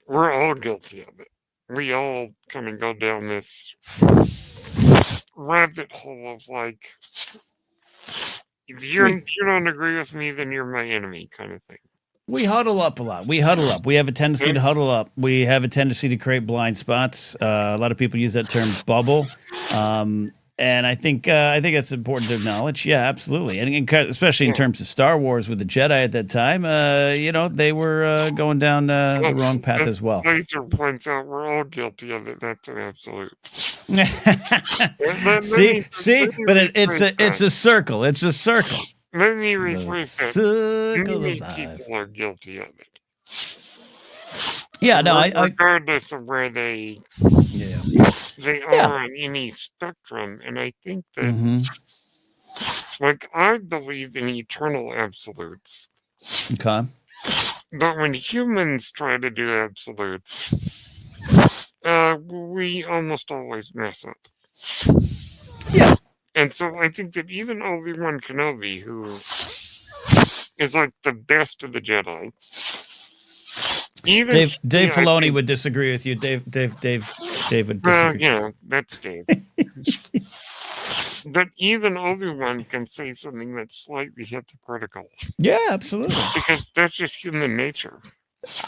We're all guilty of it. We all kind of go down this rabbit hole of like, if you don't agree with me, then you're my enemy kind of thing. We huddle up a lot. We have a tendency to huddle up. We have a tendency to create blind spots. A lot of people use that term bubble. And I think it's important to acknowledge. Yeah, absolutely. And especially in terms of Star Wars with the Jedi at that time, they were going down the wrong path as well. Laser points out we're all guilty of it. That's an absolute. But it's a circle. It's a circle. Let me rephrase that. Many people are guilty of it. Yeah, no, regardless of where they are on any spectrum, and I think that, like, I believe in eternal absolutes. Okay. But when humans try to do absolutes, we almost always mess up. Yeah. And so I think that even Obi-Wan Kenobi, who is like the best of the Jedi, even Dave Filoni would disagree with you. Dave would disagree. Well, that's Dave. But even Obi-Wan can say something that's slightly hypocritical. Yeah, absolutely. Because that's just human nature.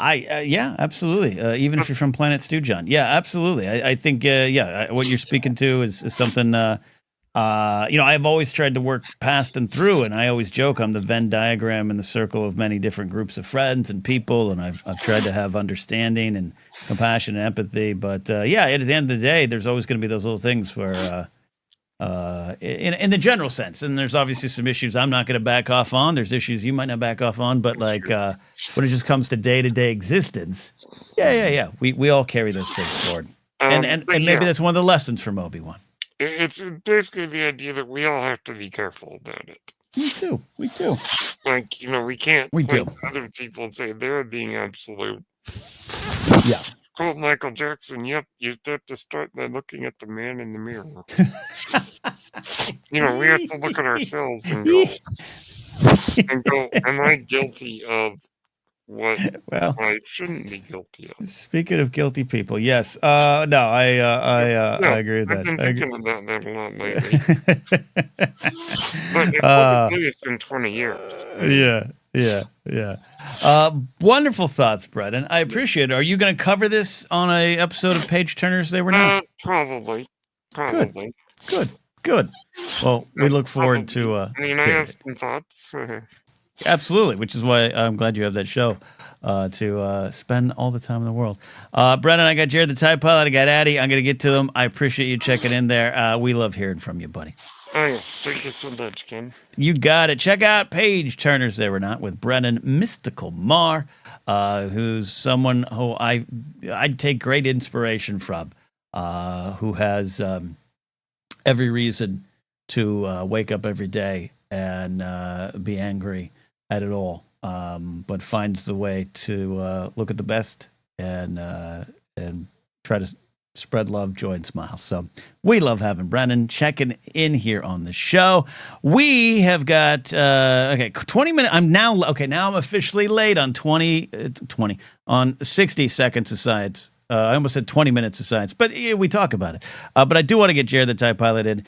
Absolutely. Even if you're from Planet Stew, John. Yeah, absolutely. I think, what you're speaking to is something, I've always tried to work past and through, and I always joke I'm the Venn diagram in the circle of many different groups of friends and people, and I've tried to have understanding and compassion and empathy. But, at the end of the day, there's always going to be those little things where, in the general sense, and there's obviously some issues I'm not going to back off on. There's issues you might not back off on, but like when it just comes to day-to-day existence, we all carry those things forward. And maybe that's one of the lessons from Obi-Wan. It's basically the idea that we all have to be careful about it. We do. Like, we can't point other people and say they're being absolute. Yeah. Quote Michael Jackson, yep, you have to start by looking at the man in the mirror. We have to look at ourselves and go, am I guilty of what I shouldn't be guilty of? Speaking of guilty people, yes. I agree with that. I've been thinking about that a lot lately. But it's been 20 years. Yeah. Wonderful thoughts, Brett, and I appreciate it. Are you going to cover this on a episode of Page Turners They Were Not? Probably. Good. Well, we look forward to... I have some thoughts. Absolutely, which is why I'm glad you have that show to spend all the time in the world. Brennan, I got Jared the TIE Pilot. I got Addie. I'm going to get to them. I appreciate you checking in there. We love hearing from you, buddy. Oh, yeah. Thank you so much, Ken. You got it. Check out Page Turners They Were Not with Brennan Mystical Mar, who's someone who I'd take great inspiration from, who has every reason to wake up every day and be angry at it all, but finds the way to look at the best and try to spread love, joy, and smiles. So we love having Brennan checking in here on the show. We have got 20 minutes. Now I'm officially late on 60 seconds of science. I almost said 20 minutes of science, but we talk about it. But I do want to get Jared the TIE Pilot in,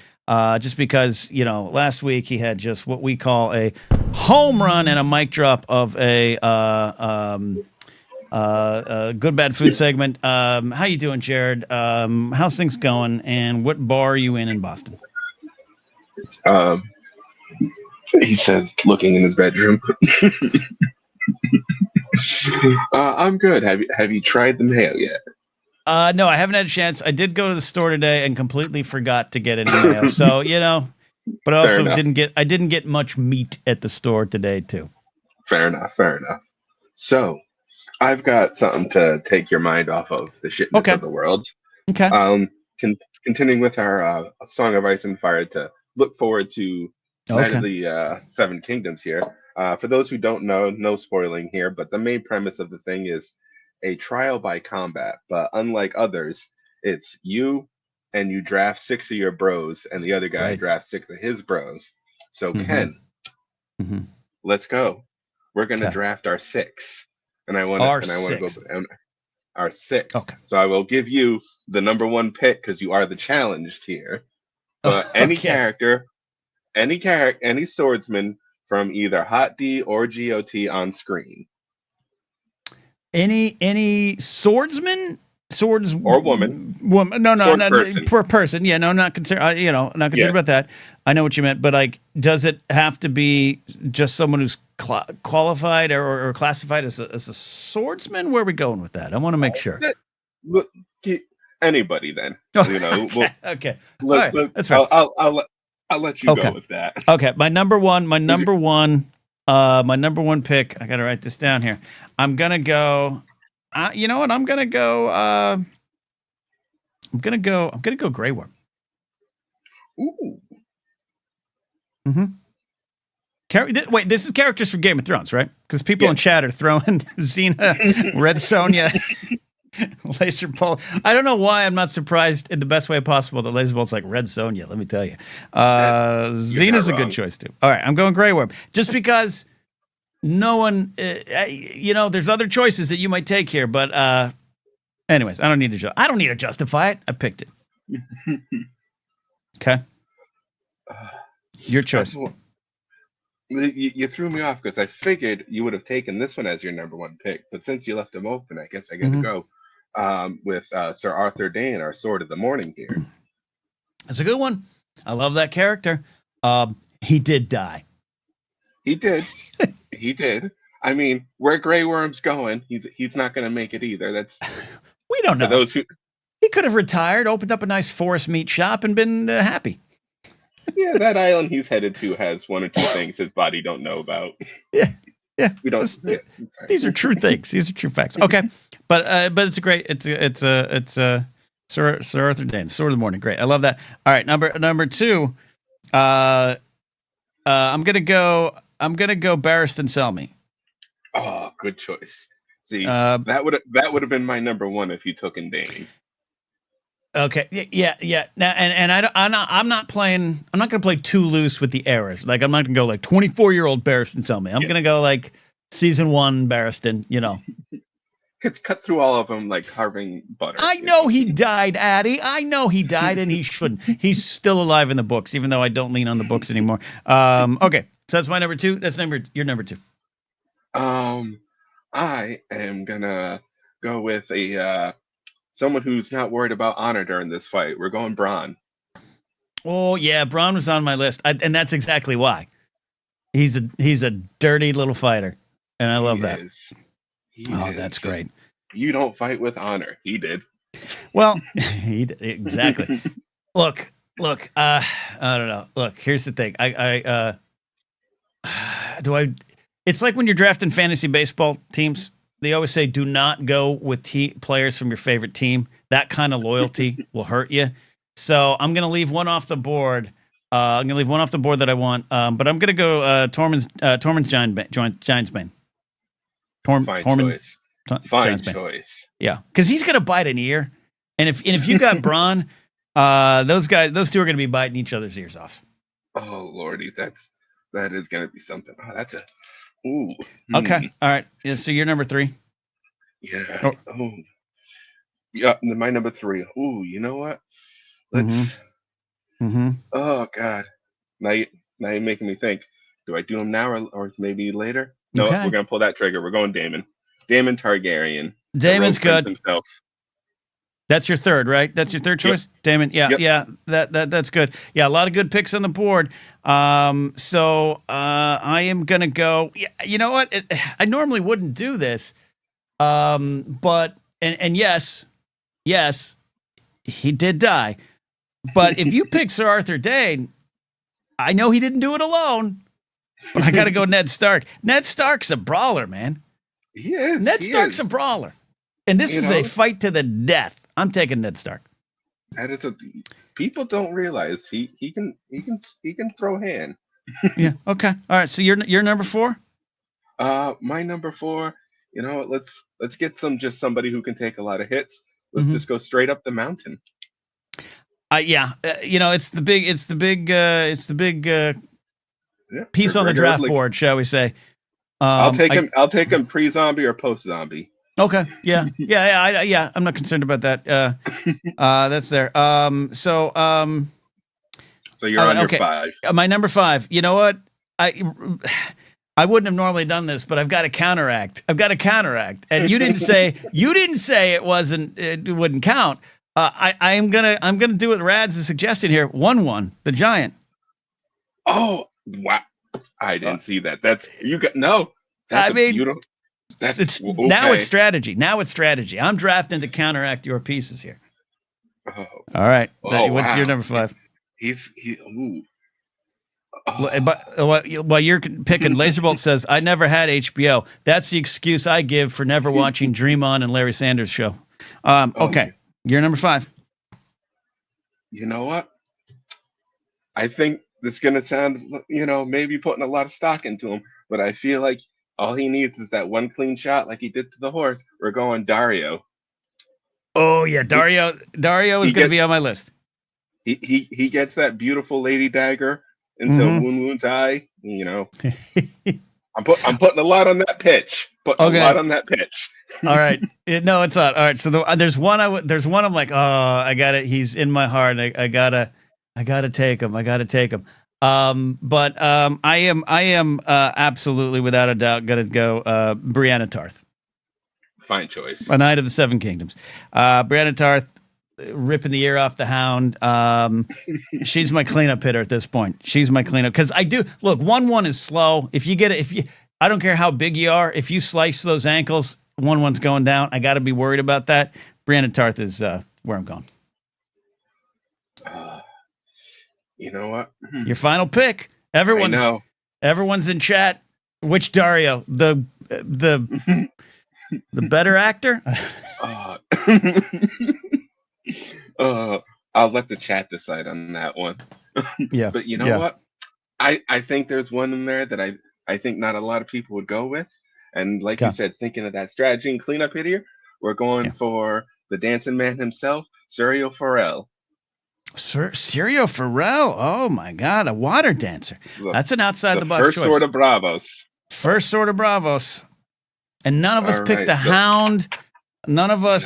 just because, last week he had just what we call a home run and a mic drop of a good bad food segment. How you doing, Jared? How's things going? And what bar are you in Boston? He says, looking in his bedroom. I'm good. Have you tried the mail yet? No, I haven't had a chance. I did go to the store today and completely forgot to get any mail. So, but I also didn't get much meat at the store today too. Fair enough. So, I've got something to take your mind off of the shitness of the world. Okay. Continuing with our Song of Ice and Fire to look forward to Night of the Seven Kingdoms here. For those who don't know, no spoiling here, but the main premise of the thing is a trial by combat. But unlike others, it's you and you draft 6 of your bros, and the other guy drafts 6 of his bros. So Ken, let's go. We're gonna draft our 6, and I want to go our 6. Okay. So I will give you the number 1 pick because you are the challenged here. But any character, any swordsman from either Hot D or GOT on screen. Any swordsman? Swords or woman? No, person. Per person. Yeah, no, not concerned. Not concerned about that. I know what you meant, but like, does it have to be just someone who's qualified or classified as a swordsman? Where are we going with that? I want to make sure. Look, anybody then. Okay. That's right. I'll let you go with that. Okay. My number one pick. I got to write this down here. I'm gonna go. You know what? I'm gonna go Grey Worm. Ooh. Wait, this is characters from Game of Thrones, right? Because people in chat are throwing Xena, Red Sonja, Laser Bolt. I don't know why I'm not surprised in the best way possible that Laser Bolt's like Red Sonja. Let me tell you, Xena's a good choice too. All right, I'm going Grey Worm just because. No one, there's other choices that you might take here, but anyways, I don't need to justify it. I picked it. Okay, your choice. You threw me off because I figured you would have taken this one as your number 1 pick, but since you left him open, I guess I got to go with Sir Arthur Dane, our Sword of the Morning here. That's a good one. I love that character. He did die. He did. He did. I mean, where Grey Worm's going, he's not going to make it either. That's we don't know. He could have retired, opened up a nice forest meat shop, and been happy. Yeah, that island he's headed to has 1 or 2 things his body don't know about. Yeah. We don't. These are true things. These are true facts. Okay, but it's a great. It's Sir Arthur Dane, Sword of the Morning. Great. I love that. All right, number 2. I'm gonna go Barristan Selmy. Oh, good choice. See, that would have been my number 1 if you took in Dane. Okay, yeah. Now, I'm not going to play too loose with the errors. Like, I'm not going to go like 24-year-old Barristan Selmy. I'm going to go like season 1 Barristan. Cut through all of them like carving butter. I know he died, Addy. I know he died, and he shouldn't. He's still alive in the books, even though I don't lean on the books anymore. Okay, so that's my number 2. That's your number 2. I am gonna go with someone who's not worried about honor during this fight. We're going Bronn. Oh yeah, Bronn was on my list, and that's exactly why. He's a dirty little fighter, and I love that. That's great. You don't fight with honor. He did. Well, exactly. Look. I don't know. Look, here's the thing. It's like when you're drafting fantasy baseball teams. They always say, do not go with players from your favorite team. That kind of loyalty will hurt you. So I'm going to leave one off the board. I'm going to leave one off the board that I want. But I'm going to go Tormund's Giantsbane. Fine choice. Yeah, because he's going to bite an ear. And if you got Bronn, those two are going to be biting each other's ears off. Oh, Lordy, that is going to be something. Oh, that's a... Ooh. Okay. All right. Yeah, so you're number 3. Yeah. Oh. Yeah. My number 3. Ooh. You know what? Let's. Oh God. Now you're making me think. Do I do them now or maybe later? No. Okay. We're gonna pull that trigger. We're going Daemon. Daemon Targaryen. Daemon's good. Himself. That's your 3rd, right? That's your 3rd choice? Yep. Daemon. Yeah, yeah. That's good. Yeah, a lot of good picks on the board. So I am gonna go. Yeah, you know what? I normally wouldn't do this. But yes, he did die. But if you pick Sir Arthur Dane, I know he didn't do it alone. But I gotta go Ned Stark. Ned Stark's a brawler, man. He is. Ned he Stark's is. a brawler, and this You is know? a fight to the death. I'm taking Ned Stark. That is a. People don't realize he can throw hand. Yeah. Okay. All right. So you're number 4. My number 4. You know what? Let's get somebody who can take a lot of hits. Let's Mhm. just go straight up the mountain. Yeah. It's the big Yeah, piece on the McGregor, draft like, board, shall we say? I'll take him. I'll take him pre-zombie or post-zombie. Okay. Yeah. Yeah. I'm not concerned about that. That's there. So you're on your okay. 5. My number 5. You know what? I wouldn't have normally done this, but I've got to counteract. And you didn't say it wouldn't count. I'm gonna do what Rad's is suggesting here. 1-1, the Giant. Oh wow! I didn't see that. That's you got no. That's beautiful. That's okay. Now it's strategy. I'm drafting to counteract your pieces here. Oh. All right. Oh, What's your number 5? Ooh. But while you're picking, Laserbolt says, I never had HBO. That's the excuse I give for never watching Dream On and Larry Sanders Show. Okay. You're number 5. You know what? I think this is going to sound, maybe putting a lot of stock into him, but I feel like all he needs is that one clean shot like he did to the horse. We're going Dario. Oh, yeah. Dario is going to be on my list. He gets that beautiful lady dagger into Woon Woon's eye. I'm putting a lot on that pitch. All right. No, it's not. All right. So there's one I'm like, oh, I got it. He's in my heart. I gotta take him. But I am absolutely without a doubt gonna go Brianna Tarth. Fine choice. A Knight of the Seven Kingdoms. Brianna Tarth ripping the ear off the Hound. She's my cleanup hitter at this point. She's my cleanup because I do look. 1-1 is slow. If you get it, I don't care how big you are. If you slice those ankles, 1-1's going down. I got to be worried about that. Brianna Tarth is where I'm going. You know what? Your final pick. Everyone's in chat. Which Dario? The better actor? I'll let the chat decide on that one. Yeah. But you know what? I think there's one in there that I think not a lot of people would go with. And like you said, thinking of that strategy and cleanup hit here, we're going for the dancing man himself, Sergio Farrell. Sergio Farrell. Oh my God, a water dancer. That's an outside the box choice. First sword of Bravos. And none of us picked the Hound. None of us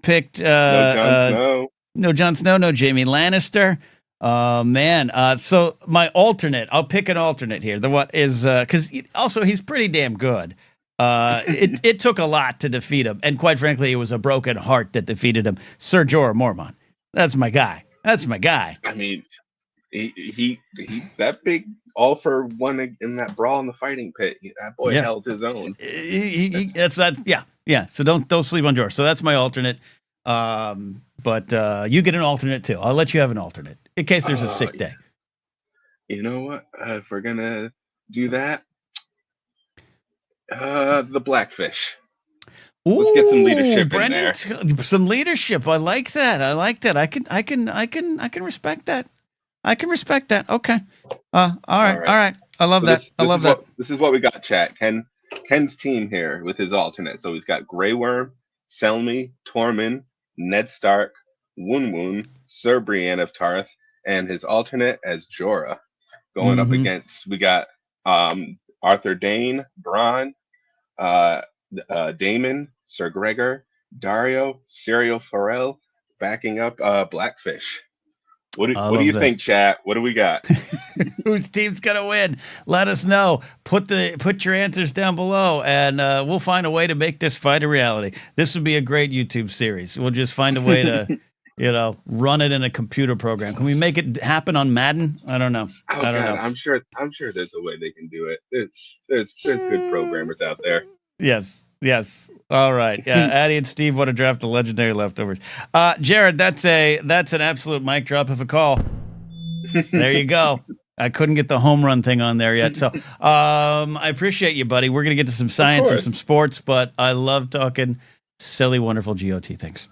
picked no Jon Snow, no Jaime Lannister. Man. So my alternate, I'll pick an alternate here. The what is because also he's pretty damn good. It took a lot to defeat him, and quite frankly, it was a broken heart that defeated him. Ser Jorah Mormont. That's my guy. I mean, he that big all for one in that brawl in the fighting pit. That boy held his own. That's that. Yeah. So don't sleep on Jorah. So that's my alternate. But you get an alternate too. I'll let you have an alternate in case there's a sick day. You know what? If we're gonna do that, the Blackfish. Let's get some leadership in there. Some leadership. I like that. I can respect that. Okay. All right. I love that. This is what we got, chat. Ken's team here with his alternate. So he's got Grey Worm, Selmy, Tormund, Ned Stark, Woon Woon, Ser Brienne of Tarth, and his alternate as Jorah. Going up against, we got Arthur Dane, Bronn, Daemon, Sir Gregor, Dario, Serial Farrell, backing up Blackfish. What do you think, chat? What do we got? Whose team's gonna win? Let us know. Put your answers down below, and we'll find a way to make this fight a reality. This would be a great YouTube series. We'll just find a way to, run it in a computer program. Can we make it happen on Madden? I don't know. I don't know. I'm sure there's a way they can do it. There's good programmers out there. Yes. All right. Yeah. Addie and Steve want to draft the legendary leftovers. Jared, that's an absolute mic drop of a call. There you go. I couldn't get the home run thing on there yet. So I appreciate you, buddy. We're going to get to some science and some sports, but I love talking silly, wonderful GOT things.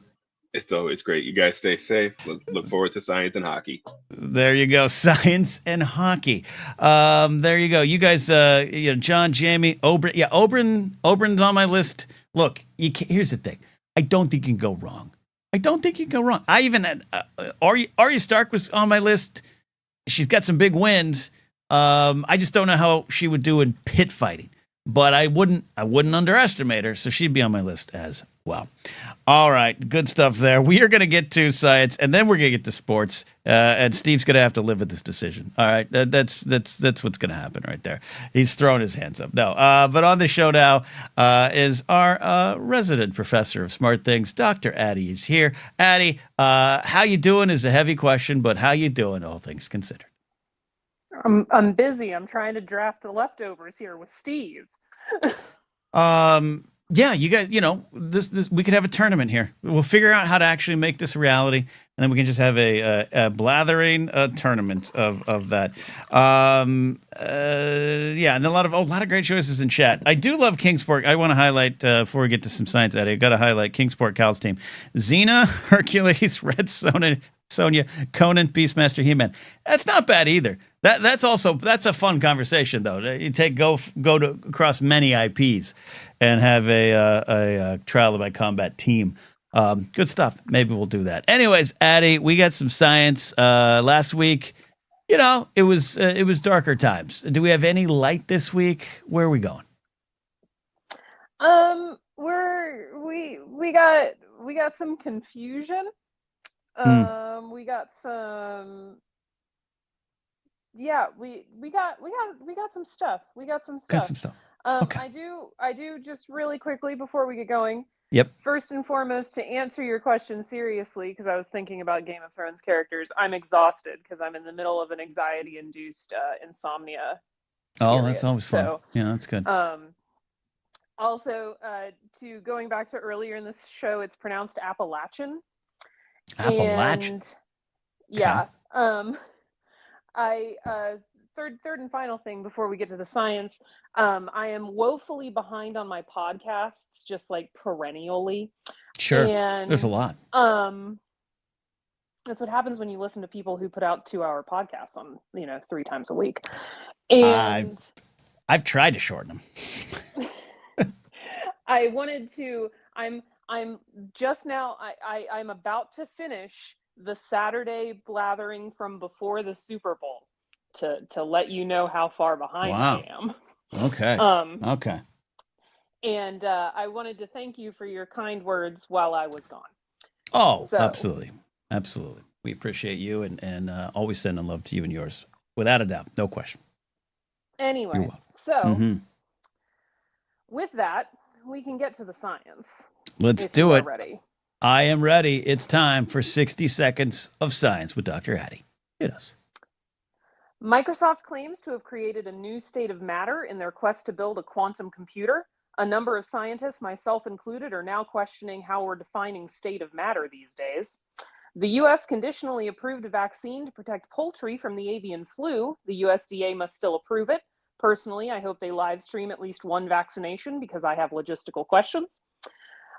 It's always great. You guys stay safe. Look forward to science and hockey. There you go. Science and hockey. There you go. You guys, John, Jamie, Oberyn. Yeah, Oberyn's on my list. Look, here's the thing. I don't think you can go wrong. I even had Arya Stark was on my list. She's got some big wins. I just don't know how she would do in pit fighting, but I wouldn't underestimate her. So she'd be on my list as well. All right. Good stuff there. We are going to get to science and then we're going to get to sports. And Steve's going to have to live with this decision. All right. That's what's going to happen right there. He's throwing his hands up. No, but on the show now is our resident professor of smart things. Dr. Addie is here. Addie, how you doing is a heavy question, but how you doing, all things considered? I'm busy. I'm trying to draft the leftovers here with Steve. Yeah, you guys, this we could have a tournament here. We'll figure out how to actually make this a reality, and then we can just have a blathering tournament of that. Yeah, and a lot of great choices in chat. I do love Kingsport. I want to highlight before we get to some science, Eddie. I got to highlight Kingsport Cal's team: Xena, Hercules, Red Sonya, Conan, Beastmaster, He-Man. That's not bad either. That's a fun conversation though. You go to across many IPs and have a trial by combat team. Good stuff. Maybe we'll do that. Anyways, Addie, we got some science last week. It was darker times. Do we have any light this week? Where are we going? We got some confusion. We got some. Yeah, we got some stuff. Got some stuff. Okay. I do just really quickly before we get going. Yep. First and foremost, to answer your question seriously, because I was thinking about Game of Thrones characters, I'm exhausted because I'm in the middle of an anxiety-induced insomnia. Oh, period. That's always fun. So, yeah, that's good. Also, to going back to earlier in this show, it's pronounced Appalachian. Appalachian. And, yeah. Third and final thing before we get to the science, I am woefully behind on my podcasts, just like perennially. Sure. And there's a lot. That's what happens when you listen to people who put out 2-hour podcasts on 3 times a week. And I've tried to shorten them. I wanted to. I'm just now. I'm about to finish the Saturday blathering from before the Super Bowl to let you know how far behind I am. Okay. Okay. And I wanted to thank you for your kind words while I was gone. Oh, absolutely. Absolutely. We appreciate you and always sending love to you and yours. Without a doubt. No question. Anyway, so with that, we can get to the science. Let's do it. Ready. I am ready. It's time for 60 seconds of science with Dr. Addie. Hit us. Microsoft claims to have created a new state of matter in their quest to build a quantum computer. A number of scientists, myself included, are now questioning how we're defining state of matter these days. The U.S. conditionally approved a vaccine to protect poultry from the avian flu. The USDA must still approve it. Personally, I hope they live stream at least one vaccination because I have logistical questions.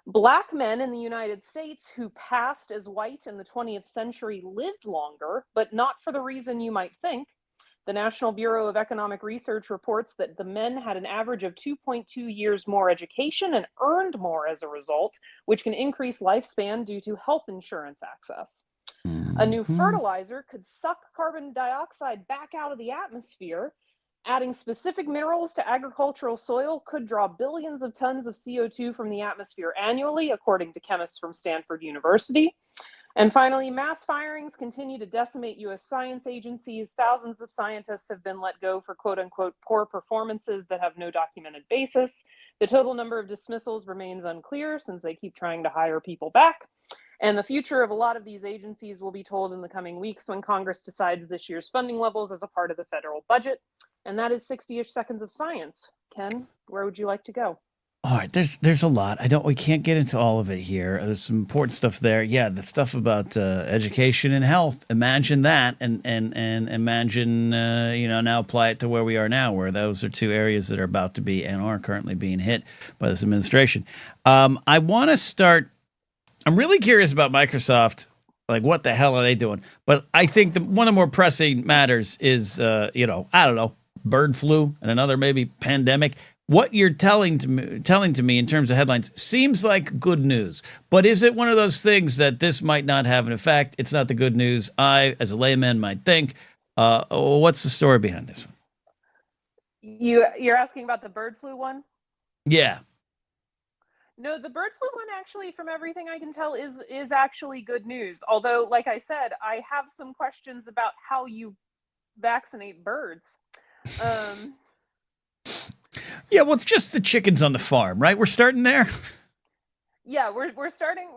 Black men in the United States who passed as white in the 20th century lived longer, but not for the reason you might think. The National Bureau of Economic Research reports that the men had an average of 2.2 years more education and earned more as a result, which can increase lifespan due to health insurance access. A new fertilizer could suck carbon dioxide back out of the atmosphere. Adding specific minerals to agricultural soil could draw billions of tons of CO2 from the atmosphere annually, according to chemists from Stanford University. And finally, mass firings continue to decimate U.S. science agencies. Thousands of scientists have been let go for quote-unquote poor performances that have no documented basis. The total number of dismissals remains unclear since they keep trying to hire people back. And the future of a lot of these agencies will be told in the coming weeks when Congress decides this year's funding levels as a part of the federal budget. And that is 60-ish seconds of science. Ken, where would you like to go? All right, there's a lot. We can't get into all of it here. There's some important stuff there. Yeah, the stuff about education and health. Imagine that, and imagine now apply it to where we are now, where those are two areas that are about to be and are currently being hit by this administration. I want to start. I'm really curious about Microsoft. Like, what the hell are they doing? But I think one of the more pressing matters is, I don't know, bird flu and another maybe pandemic. What you're telling to me in terms of headlines seems like good news, but is it one of those things that this might not have an effect? It's not the good news I, as a layman, might think. What's the story behind this one? You're asking about the bird flu one? Yeah. No, the bird flu one, actually, from everything I can tell, is actually good news. Although, like I said, I have some questions about how you vaccinate birds. Yeah, well, it's just the chickens on the farm, right? We're starting there. Yeah, we're starting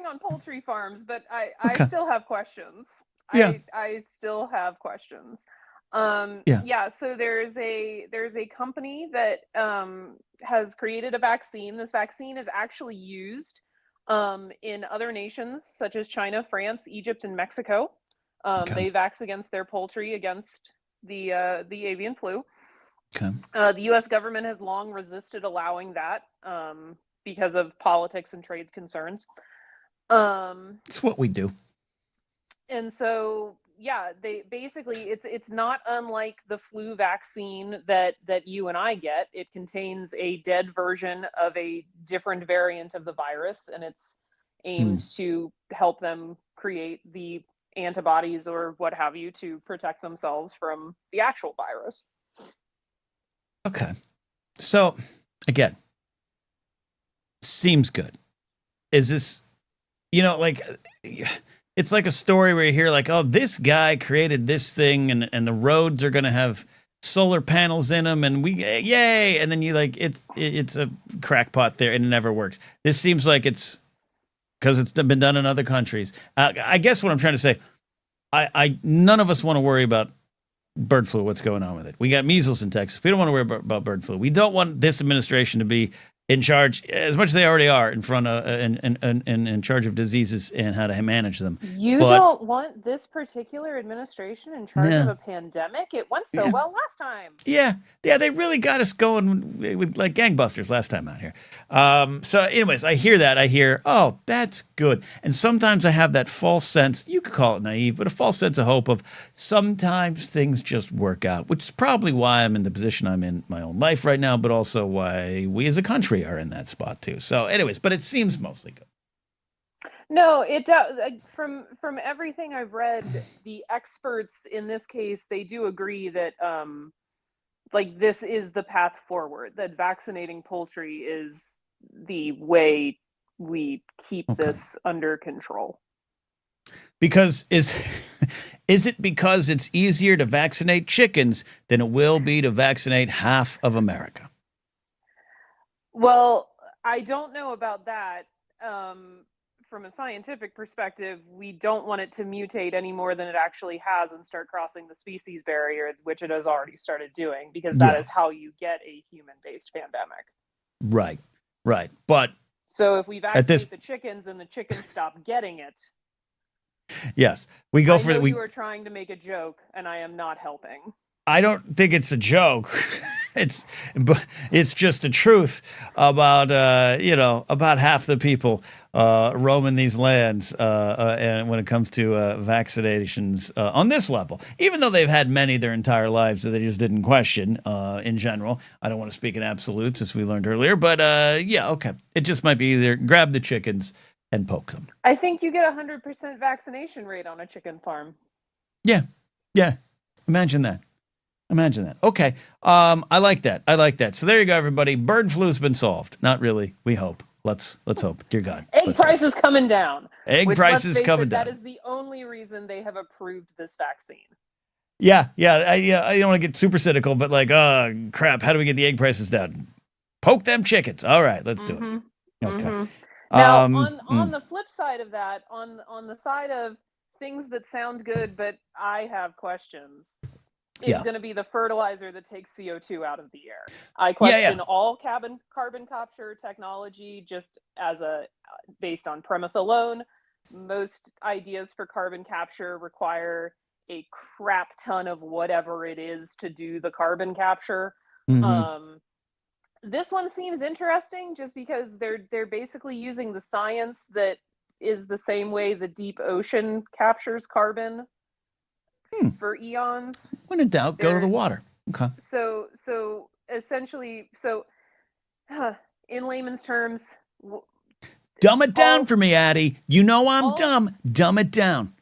on poultry farms, but Okay. I still have questions. Yeah. I still have questions. Yeah. So there's a company that has created a vaccine. This vaccine is actually used in other nations such as China, France, Egypt, and Mexico. They vax against their poultry against the avian flu. Okay. The U.S. government has long resisted allowing that because of politics and trade concerns. It's what we do. And so, yeah, they basically it's not unlike the flu vaccine that you and I get. It contains a dead version of a different variant of the virus, and it's aimed to help them create the antibodies or what have you to protect themselves from the actual virus. Okay. So, again, seems good. Is this, it's like a story where you hear like, oh, this guy created this thing and the roads are going to have solar panels in them and yay. And then you it's a crackpot there and it never works. This seems like it's because it's been done in other countries. I guess what I'm trying to say, none of us want to worry about bird flu, what's going on with it. We got measles in Texas. We don't want to worry about bird flu. We don't want this administration to be in charge, as much as they already are, in front of in charge of diseases and how to manage them. You don't want this particular administration in charge of a pandemic? It went so well last time. Yeah, they really got us going with like gangbusters last time out here. So anyways, I hear that. I hear, oh, that's good. And sometimes I have that false sense, you could call it naive, but a false sense of hope of sometimes things just work out, which is probably why I'm in the position I'm in my own life right now, but also why we as a country are in that spot too. So anyways, but it seems mostly good. No, it does. From everything I've read, the experts in this case, they do agree that this is the path forward, that vaccinating poultry is the way we keep this under control. Because is it because it's easier to vaccinate chickens than it will be to vaccinate half of America? Well, I don't know about that. From a scientific perspective, we don't want it to mutate any more than it actually has and start crossing the species barrier, which it has already started doing, because that is how you get a human-based pandemic. Right. But so if we vaccinate the chickens and the chickens stop getting it. Yes, we go for it. You were trying to make a joke, and I am not helping. I don't think it's a joke. It's just the truth about about half the people roaming these lands, and when it comes to vaccinations on this level, even though they've had many their entire lives that they just didn't question. In general, I don't want to speak in absolutes, as we learned earlier, but it just might be either grab the chickens and poke them. I think you get 100% vaccination rate on a chicken farm. Yeah. Imagine that. Okay. I like that. So there you go, everybody. Bird flu's been solved. Not really. We hope. Let's hope. Dear God. Egg prices coming down. Egg prices coming down. That is the only reason they have approved this vaccine. Yeah. I don't want to get super cynical, but like, oh crap, how do we get the egg prices down? Poke them chickens. All right, let's do it. Okay. Now, on the flip side of that, on the side of things that sound good, but I have questions. is going to be the fertilizer that takes CO2 out of the air. I question all carbon capture technology just as based on premise alone. Most ideas for carbon capture require a crap ton of whatever it is to do the carbon capture. This one seems interesting just because they're basically using the science that is the same way the deep ocean captures carbon for eons. When in doubt, go to the water. Okay. So essentially, in layman's terms, dumb it down for me, Addie. You know I'm dumb. Dumb it down.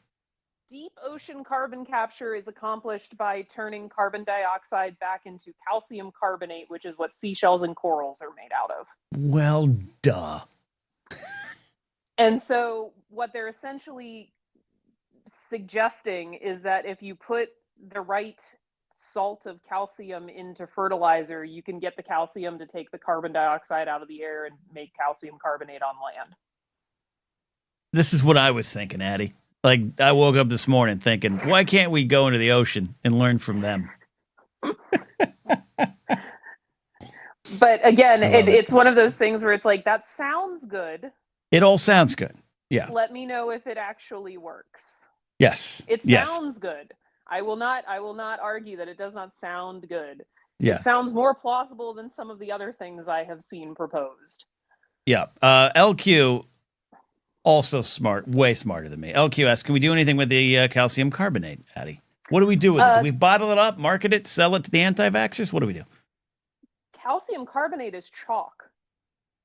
Deep ocean carbon capture is accomplished by turning carbon dioxide back into calcium carbonate, which is what seashells and corals are made out of. Well, duh. And so what they're essentially suggesting is that if you put the right salt of calcium into fertilizer, you can get the calcium to take the carbon dioxide out of the air and make calcium carbonate on land. This is what I was thinking, Addie. Like, I woke up this morning thinking, why can't we go into the ocean and learn from them? But again, it's one of those things where it's like, that sounds good. It all sounds good. Yeah. Let me know if it actually works. Yes. It sounds good. I will not argue that it does not sound good. Yeah. It sounds more plausible than some of the other things I have seen proposed. Yeah. LQ, also smart, way smarter than me. LQ asks, can we do anything with the calcium carbonate, Addie? What do we do with it? Do we bottle it up, market it, sell it to the anti-vaxxers? What do we do? Calcium carbonate is chalk.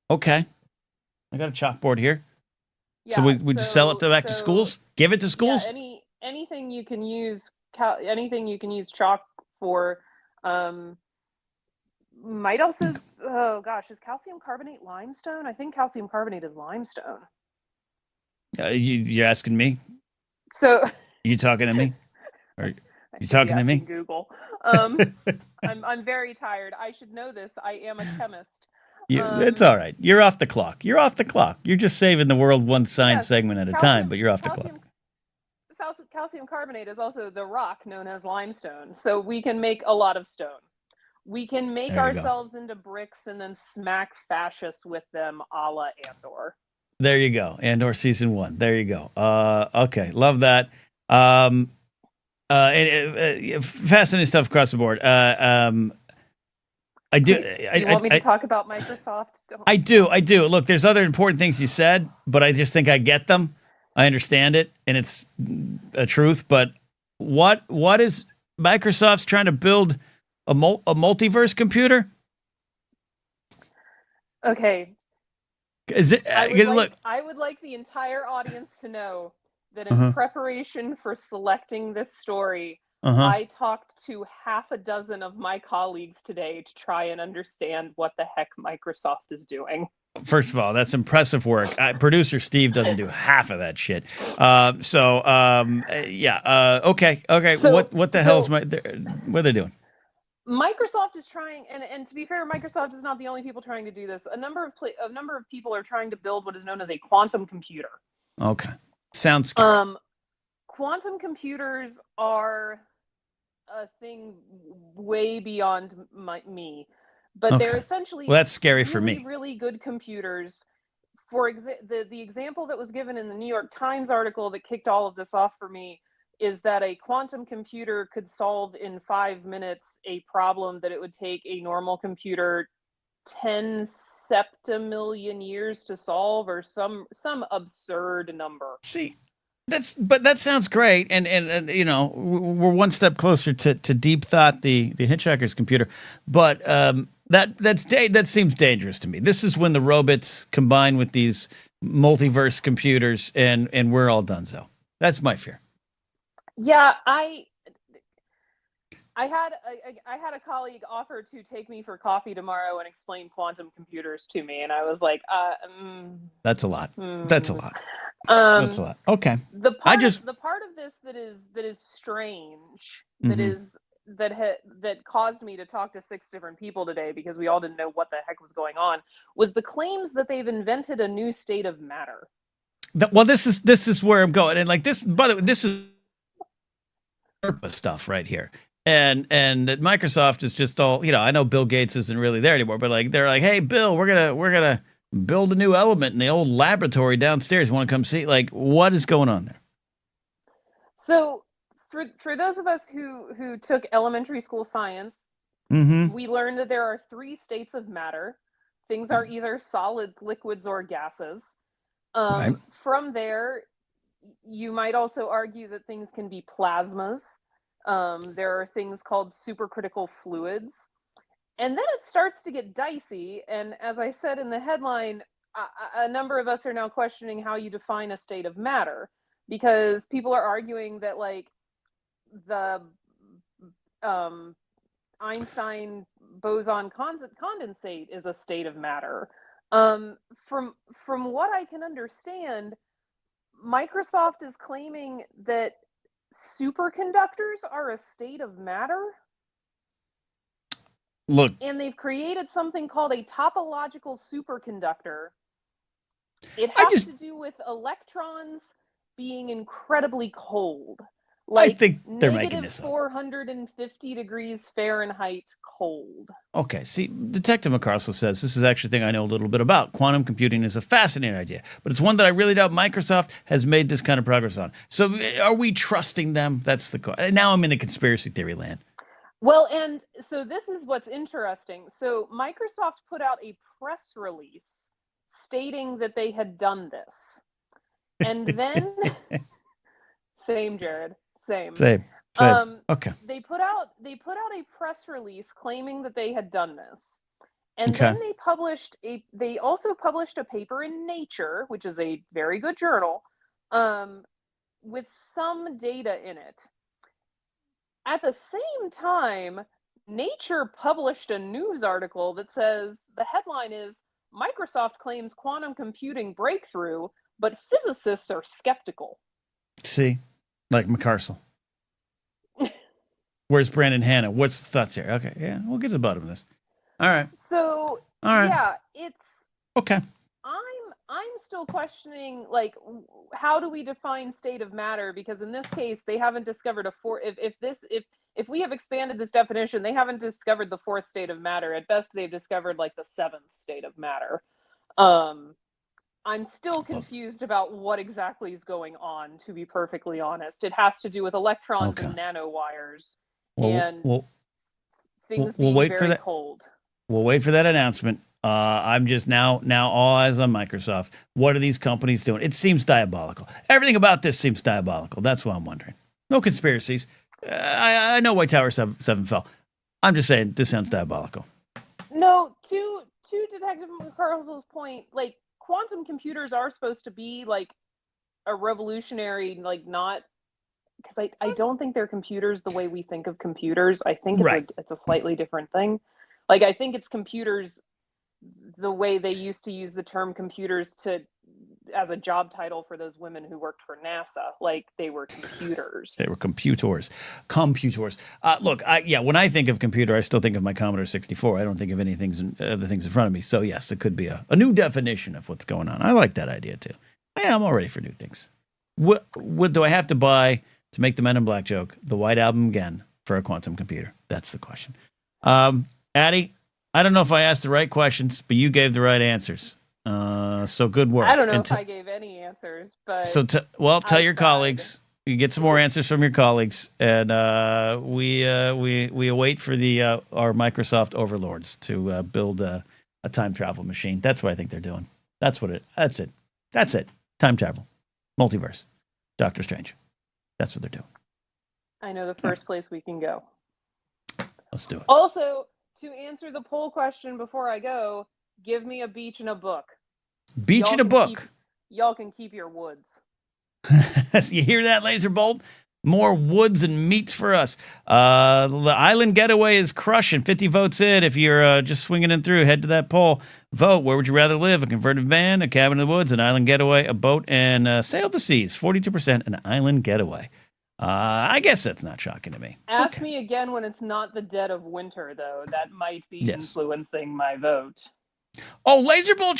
Okay. I got a chalkboard here. Yeah, so we just sell it back to schools? Give it to schools? Yeah, anything you can use chalk for. Might also, oh gosh, is calcium carbonate limestone? I think calcium carbonate is limestone. You're asking me? So you talking to me? Or you talking to me? Google. I'm very tired. I should know this. I am a chemist. It's all right. You're off the clock. You're just saving the world one science segment at a time, but you're off the clock. Calcium carbonate is also the rock known as limestone. So we can make a lot of stone. We can make ourselves into bricks and then smack fascists with them, a la Andor. There you go. Andor season 1. There you go. Okay. Love that. Fascinating stuff across the board. I do. You want me to talk about Microsoft? I do. Look, there's other important things you said, but I just think I get them. I understand it, and it's a truth. But what is Microsoft's trying to build a multiverse computer? Okay. Is it? I would like the entire audience to know that in preparation for selecting this story, I talked to half a dozen of my colleagues today to try and understand what the heck Microsoft is doing. First of all, that's impressive work. Producer Steve doesn't do half of that shit. Okay. So, what the hell is what are they doing? Microsoft is trying, and to be fair, Microsoft is not the only people trying to do this. A number of people are trying to build what is known as a quantum computer. Okay, sounds scary. Quantum computers are a thing way beyond me, but they're essentially that's scary for me. Really good computers. For the example that was given in the New York Times article that kicked all of this off for me is that a quantum computer could solve in 5 minutes a problem that it would take a normal computer 10 septimillion years to solve, or some absurd number. See, that sounds great, and you know, we're one step closer to Deep Thought, the Hitchhiker's computer, but that seems dangerous to me. This is when the robots combine with these multiverse computers, and we're all done. So that's my fear. Yeah, I had a colleague offer to take me for coffee tomorrow and explain quantum computers to me, and I was like, that's a lot. That's a lot. That's a lot. Okay. The part of this that is strange, that caused me to talk to 6 different people today because we all didn't know what the heck was going on, was the claims that they've invented a new state of matter. Well, this is where I'm going, and like this. By the way, this is purpose stuff right here. And that Microsoft is just all, I know Bill Gates isn't really there anymore, but like they're like, hey Bill, we're gonna build a new element in the old laboratory downstairs. Want to come see? Like, what is going on there? So for those of us who took elementary school science, we learned that there are 3 states of matter. Things are either solids, liquids, or gases. Right. From there, you might also argue that things can be plasmas. There are things called supercritical fluids. And then it starts to get dicey. And as I said in the headline, a number of us are now questioning how you define a state of matter, because people are arguing that like the Einstein boson condensate is a state of matter. From what I can understand, Microsoft is claiming that superconductors are a state of matter. Look, and they've created something called a topological superconductor. It has to do with electrons being incredibly cold. Like I think they're making this up. 450 degrees Fahrenheit cold. Okay, see, Detective McCarcel says this is actually a thing I know a little bit about. Quantum computing is a fascinating idea, but it's one that I really doubt Microsoft has made this kind of progress on. So are we trusting them? That's the now I'm in the conspiracy theory land. Well, and so this is what's interesting. So Microsoft put out a press release stating that they had done this. And then same, Jared. Same. Okay. They put out a press release claiming that they had done this. And then they also published a paper in Nature, which is a very good journal, with some data in it. At the same time, Nature published a news article that says the headline is Microsoft claims quantum computing breakthrough, but physicists are skeptical. See, like McCarcel. Where's Brandon Hanna? What's the thoughts here? Okay, yeah, we'll get to the bottom of this. All right. So, yeah, it's okay. I'm still questioning, like, how do we define state of matter? Because in this case, they haven't discovered if we have expanded this definition, they haven't discovered the 4th state of matter. At best, they've discovered like the 7th state of matter. I'm still confused about what exactly is going on, to be perfectly honest. It has to do with electrons and nanowires and things being very cold. We'll wait for that announcement. I'm just now all eyes on Microsoft. What are these companies doing? It seems diabolical. Everything about this seems diabolical. That's what I'm wondering. No conspiracies. I know why Tower 7 fell. I'm just saying this sounds diabolical. No, to Detective McCarcel's point, like, quantum computers are supposed to be like a revolutionary, like, not because I don't think they're computers the way we think of computers. I think it's a slightly different thing. Like, I think it's computers the way they used to use the term computers as a job title for those women who worked for NASA. Like, they were computers. They were computers. Look, when I think of computer, I still think of my Commodore 64. I don't think of other things in front of me. So yes, it could be a new definition of what's going on. I like that idea too. Yeah, I'm all ready for new things. What do I have to buy to make the Men in Black joke, the White Album again, for a quantum computer? That's the question. Addie, I don't know if I asked the right questions, but you gave the right ansers. So good work. I don't know if I gave any answers, but tell your colleagues. You get some more answers from your colleagues, and we await for our Microsoft overlords to build a time travel machine. That's what I think they're doing. That's it. Time travel, multiverse, Doctor Strange. That's what they're doing. I know the first place we can go. Let's do it. Also, to answer the poll question before I go, give me a beach and a book. Beach and a book. Y'all can keep your woods. You hear that, Laser Bolt? More woods and meats for us. The Island Getaway is crushing. 50 votes in. If you're just swinging in through, head to that poll. Vote. Where would you rather live? A converted van, a cabin in the woods, an island getaway, a boat, and sail the seas. 42% an island getaway. I guess that's not shocking to me. Ask me again when it's not the dead of winter, though. That might be influencing my vote. Oh, Laser Bolt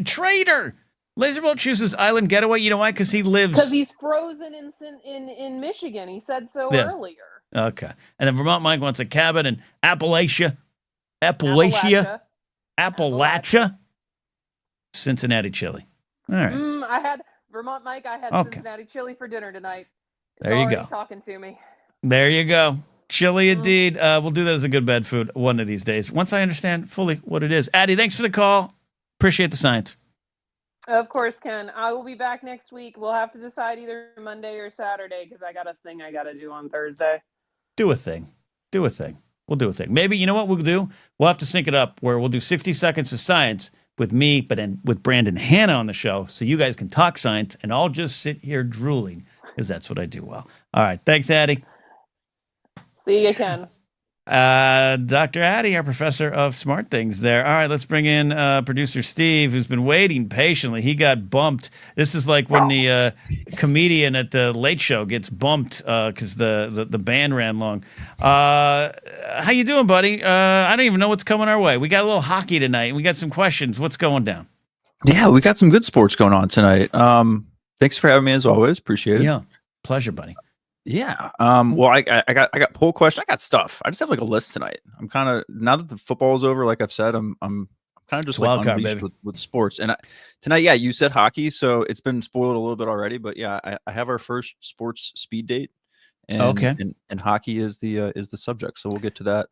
traitor. Laserbolt chooses Island Getaway. You know why? Because he lives. Because he's frozen in Michigan. He said so earlier. Okay. And then Vermont Mike wants a cabin in Appalachia. Cincinnati chili. All right. I had Vermont Mike. I had Cincinnati chili for dinner tonight. It's there you go. Talking to me. There you go. Chili indeed. We'll do that as a good bed food one of these days. Once I understand fully what it is. Addie, thanks for the call. Appreciate the science. Of course, Ken. I will be back next week. We'll have to decide either Monday or Saturday because I got a thing I got to do on Thursday. Do a thing. We'll do a thing. Maybe, you know what we'll do? We'll have to sync it up where we'll do 60 seconds of science with me, but then with Brandon Hanna on the show so you guys can talk science and I'll just sit here drooling because that's what I do well. All right. Thanks, Addie. See you, Ken. Dr. Addie, our professor of smart things there. All right, let's bring in producer Steve, who's been waiting patiently. He got bumped. This is like when the comedian at the Late Show gets bumped because the band ran long. How you doing, buddy? I don't even know what's coming our way. We got a little hockey tonight. We got some questions. What's going down? Yeah, we got some good sports going on tonight. Thanks for having me as always. Appreciate it. Yeah, pleasure, buddy. Yeah. Well, I got poll question. I got stuff. I just have like a list tonight. I'm kind of, now that the football is over, like I've said, I'm kind of just like unleashed with sports. And tonight, yeah, you said hockey, so it's been spoiled a little bit already. But yeah, I have our first sports speed date. And, and hockey is the subject. So we'll get to that.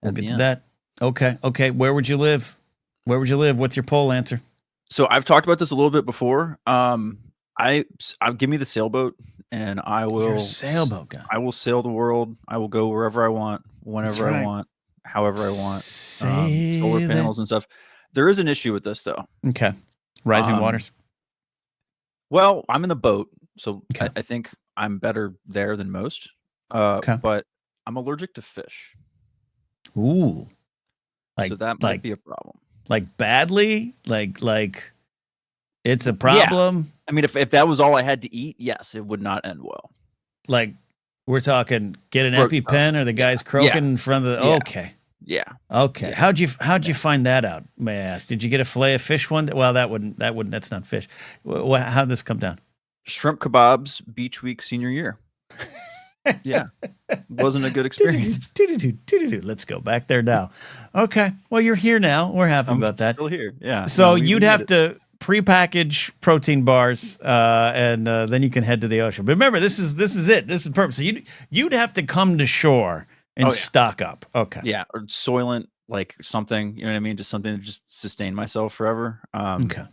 We'll get to that. Okay. Where would you live? What's your poll answer? So I've talked about this a little bit before. I'll give me the sailboat. And I will. You're a sailboat guy. I will sail the world. I will go wherever I want, whenever I want, however I want. Solar panels and stuff. There is an issue with this, though. Okay. Rising waters. Well, I'm in the boat, so I think I'm better there than most. But I'm allergic to fish. Ooh. So that might be a problem. Like badly? Like it's a problem? Yeah. I mean, if that was all I had to eat, yes, it would not end well. Like, we're talking get an EpiPen or the guy's croaking in front of the... Yeah. Okay. Yeah. Okay. Yeah. How'd you find that out, may I ask? Did you get a fillet of fish one day? Well, that's not fish. How'd this come down? Shrimp kebabs, beach week, senior year. Yeah. Wasn't a good experience. Let's go back there now. Okay. Well, you're here now. We're happy about that. Still here. Yeah. So you'd have to pre-package protein bars, and then you can head to the ocean. But remember, this is it. This is purpose. So you'd have to come to shore and stock up. Okay. Yeah, or Soylent, like something. You know what I mean? Just something to just sustain myself forever. Okay.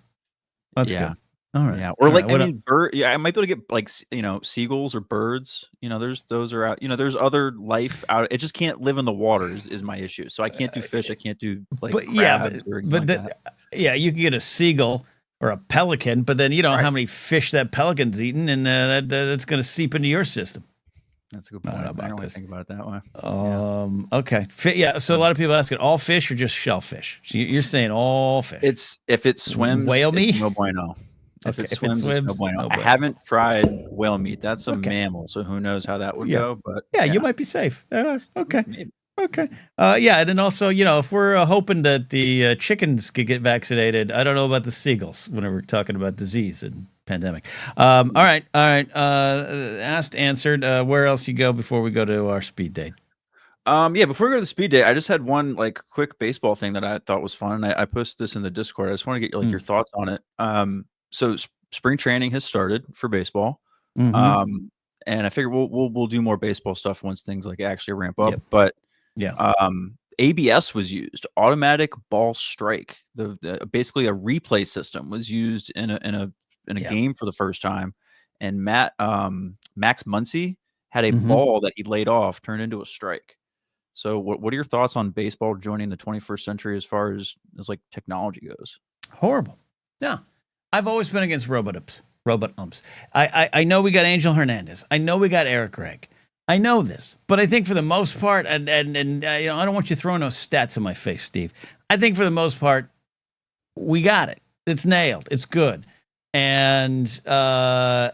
That's good. All right. Yeah. Or I mean, I might be able to get like seagulls or birds. Those are out. There's other life out. It just can't live in the water is my issue. So I can't do fish. I can't do crabs you can get a seagull or a pelican, but then you know how many fish that pelican's eating, and that's going to seep into your system. That's a good point. I don't really think about it that way. Okay. So a lot of people ask it, all fish or just shellfish? So you're saying all fish. If it swims, whale meat? No bueno. If it swims, it's no bueno. I haven't tried whale meat. That's a mammal, so who knows how that would go. But you might be safe. Okay. Maybe. Okay. And then also, if we're hoping that the chickens could get vaccinated, I don't know about the seagulls whenever we're talking about disease and pandemic. All right. Asked, answered. Where else you go before we go to our speed date? Before we go to the speed date, I just had one like quick baseball thing that I thought was fun. And I posted this in the Discord. I just want to get your thoughts on it. So spring training has started for baseball. Mm-hmm. And I figure we'll do more baseball stuff once things like actually ramp up. Yep. But ABS was used, automatic ball strike. Basically a replay system was used in a game for the first time. And Max Muncy had a ball that he laid off turned into a strike. So what are your thoughts on baseball joining the 21st century as far as like technology goes? Horrible. Yeah. I've always been against robot umps. I know we got Angel Hernandez. I know we got Eric Gregg. I know this, but I think for the most part, and I don't want you throwing those stats in my face, Steve. I think for the most part, we got it. It's nailed. It's good. And I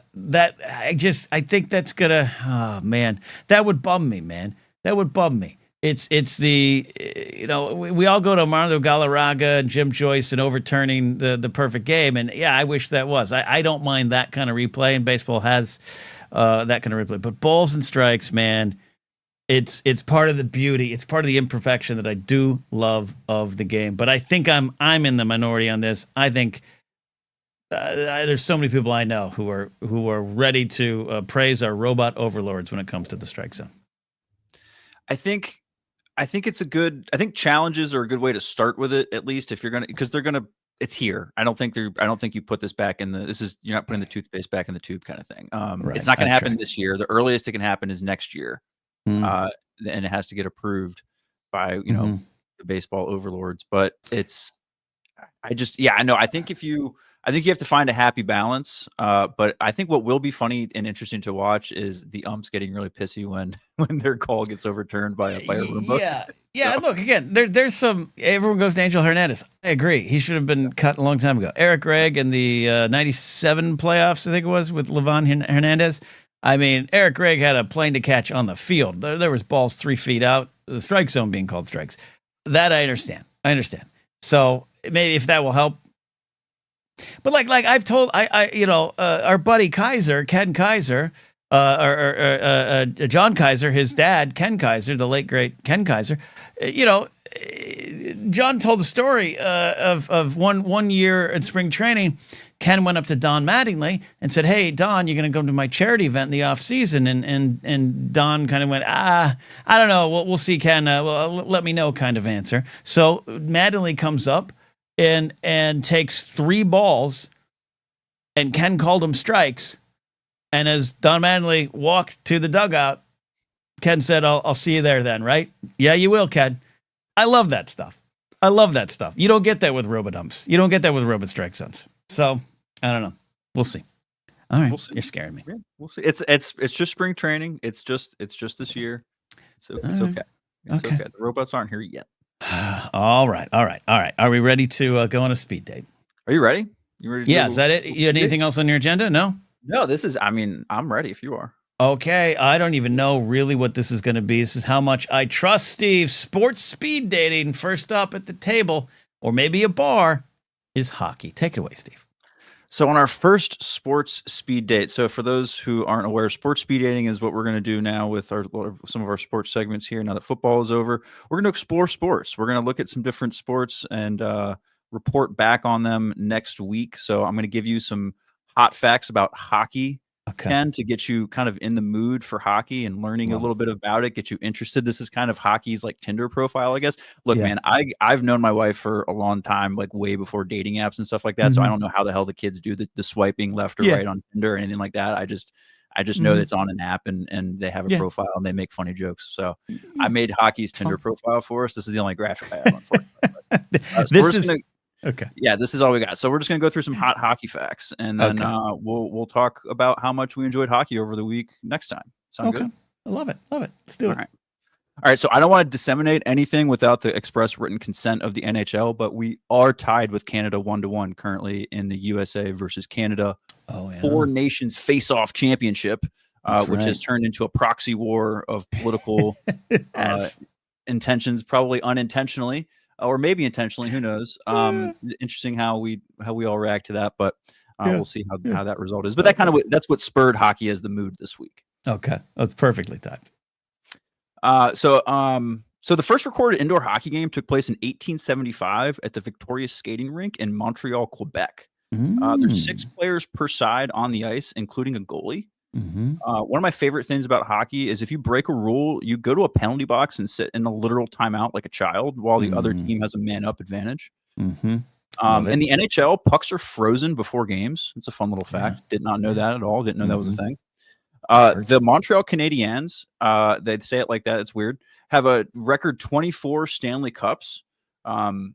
think that's gonna, oh man, that would bum me, man. That would bum me. It's the, we all go to Armando Galarraga and Jim Joyce and overturning the perfect game. And yeah, I wish that was. I don't mind that kind of replay, and baseball has that kind of replay. But balls and strikes, man, it's part of the beauty. It's part of the imperfection that I do love of the game. But I think I'm in the minority on this. I think there's so many people I know who are ready to praise our robot overlords when it comes to the strike zone. I think it's I think challenges are a good way to start with it, at least if you're going to, because it's here. I don't think you put this back in you're not putting the toothpaste back in the tube kind of thing. Right, it's not going to happen this year. The earliest it can happen is next year. And it has to get approved by, the baseball overlords, but I know. I think you have to find a happy balance. But I think what will be funny and interesting to watch is the umps getting really pissy when their call gets overturned by a Roomba. Yeah. So. Look, again, there's some. Everyone goes to Angel Hernandez. I agree. He should have been cut a long time ago. Eric Gregg in the '97 playoffs, I think it was, with Livan Hernandez. I mean, Eric Gregg had a plane to catch on the field. There was balls 3 feet out. The strike zone being called strikes. That I understand. So maybe if that will help. But like I've told our buddy Kaiser, Ken Kaiser, or John Kaiser, his dad, Ken Kaiser, the late great Ken Kaiser, John told the story of one year in spring training. Ken went up to Don Mattingly and said, "Hey, Don, you're going to go to my charity event in the off season." And Don kind of went, "I don't know. We'll see, Ken. Let me know," kind of answer. So Mattingly comes up and takes 3 balls, and Ken called them strikes. And as Don Mattingly walked to the dugout, Ken said, I'll see you there then, right? Yeah, you will, Ken. I love that stuff. You don't get that with robot umps. You don't get that with robot strike zones. So I don't know. We'll see. All right. You're scaring me. Yeah, we'll see. It's just spring training. It's just this year. So it's okay. It's okay. The robots aren't here yet. All right. Are we ready to go on a speed date? Are you ready? You ready? Yeah. Is that it? You had anything else on your agenda? No, this is, I'm ready if you are. Okay. I don't even know really what this is going to be. This is how much I trust Steve. Sports speed dating. First up at the table, or maybe a bar, is hockey. Take it away, Steve. So on our first sports speed date, so for those who aren't aware, sports speed dating is what we're going to do now with some of our sports segments here. Now that football is over, we're going to explore sports. We're going to look at some different sports and report back on them next week. So I'm going to give you some hot facts about hockey, Ken, to get you kind of in the mood for hockey and learning a little bit about it, get you interested. This is kind of hockey's like Tinder profile, I guess. Look, man, I've known my wife for a long time, like way before dating apps and stuff like that. So I don't know how the hell the kids do the swiping left or right on Tinder or anything like that. I just know that it's on an app and they have a profile and they make funny jokes. So I made hockey's Tinder profile for us. This is the only graphic I have, unfortunately. Okay. Yeah, this is all we got. So we're just going to go through some hot hockey facts, and then we'll talk about how much we enjoyed hockey over the week next time. Sound good? I love it. Let's do it. All right. So I don't want to disseminate anything without the express written consent of the NHL, but we are tied with Canada 1-1 currently in the USA versus Canada 4 Nations Face-Off Championship, which has turned into a proxy war of political intentions, probably unintentionally. Or maybe intentionally, who knows? Interesting how we all react to that, but we'll see how that result is. But that's what spurred hockey as the mood this week. Okay, that's perfectly timed. So the first recorded indoor hockey game took place in 1875 at the Victoria Skating Rink in Montreal, Quebec. There's 6 players per side on the ice, including a goalie. One of my favorite things about hockey is if you break a rule, you go to a penalty box and sit in a literal timeout like a child while the other team has a man-up advantage. In the NHL, pucks are frozen before games. It's a fun little fact. Did not know that at all. Didn't know that was a thing. The Montreal Canadiens, they say it like that. It's weird. Have a record 24 Stanley Cups. But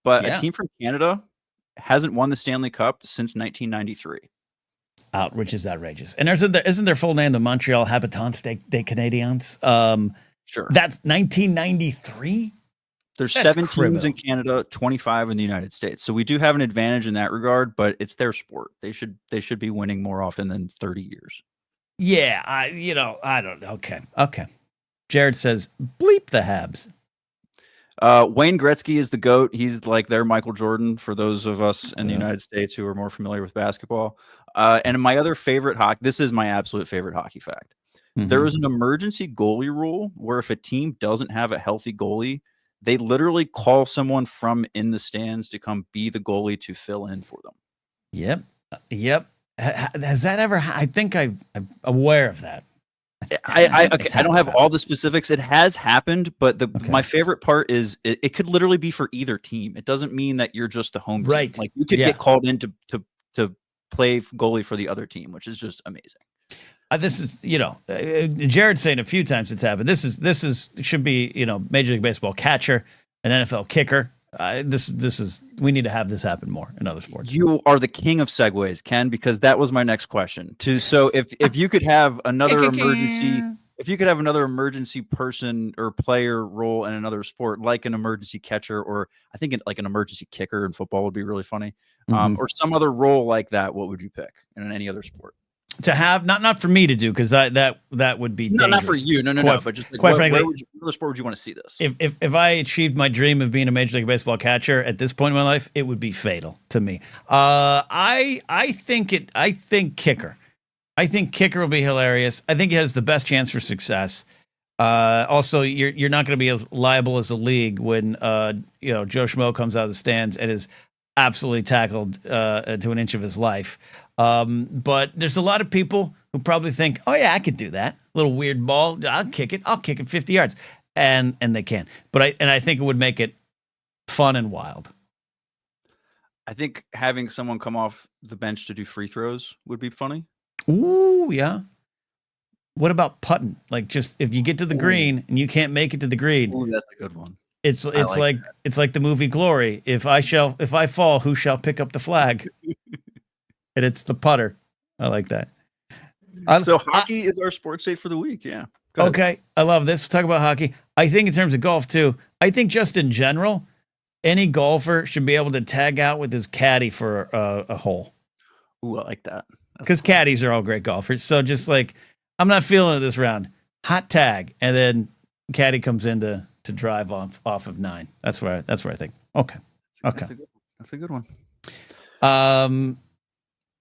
a team from Canada hasn't won the Stanley Cup since 1993. Which is outrageous. And isn't their full name the Montreal Habitants des Canadiens? Sure. That's 1993? There's 7 teams in Canada, 25 in the United States. So we do have an advantage in that regard, but it's their sport. They should be winning more often than 30 years. Yeah, I don't know. Okay. Jared says, bleep the Habs. Wayne Gretzky is the GOAT. He's like their Michael Jordan for those of us in the United States who are more familiar with basketball. And my other favorite this is my absolute favorite hockey fact. There is an emergency goalie rule where if a team doesn't have a healthy goalie, they literally call someone from in the stands to come be the goalie to fill in for them. Yep. Has that ever? I think I'm aware of that. I don't have all the specifics. It has happened, but my favorite part is it could literally be for either team. It doesn't mean that you're just the home team. Like you could get called in to play goalie for the other team, which is just amazing. This is, Jared's saying a few times it's happened. This should be, Major League Baseball catcher, an NFL kicker. We need to have this happen more in other sports. You are the king of segues, Ken, because that was my next question. So if you could have another emergency person or player role in another sport, like an emergency catcher, or I think like an emergency kicker in football would be really funny, or some other role like that, what would you pick in any other sport? To have not for me to do, because that would be dangerous. Not for you. No. But just like, quite frankly, what sport would you want to see this? If I achieved my dream of being a Major League Baseball catcher at this point in my life, it would be fatal to me. I think kicker. I think kicker will be hilarious. I think it has the best chance for success. Also, you're not going to be as liable as a league when Joe Schmo comes out of the stands and is absolutely tackled to an inch of his life. But there's a lot of people who probably think, oh yeah, I could do that. Little weird ball. I'll kick it 50 yards. And they can. But I think it would make it fun and wild. I think having someone come off the bench to do free throws would be funny. Ooh, yeah. What about putting? Like, just if you get to the green and you can't make it to the green. Ooh, that's a good one. It's like the movie Glory. If I fall, who shall pick up the flag? And it's the putter. I like that. So hockey is our sports day for the week. Yeah. Okay. I love this. We'll talk about hockey. I think in terms of golf too, I think just in general, any golfer should be able to tag out with his caddy for a hole. Ooh, I like that. Because caddies are all great golfers. So just like, I'm not feeling it this round. Hot tag. And then caddy comes in to drive off of 9. That's where I think. Okay. That's a good one.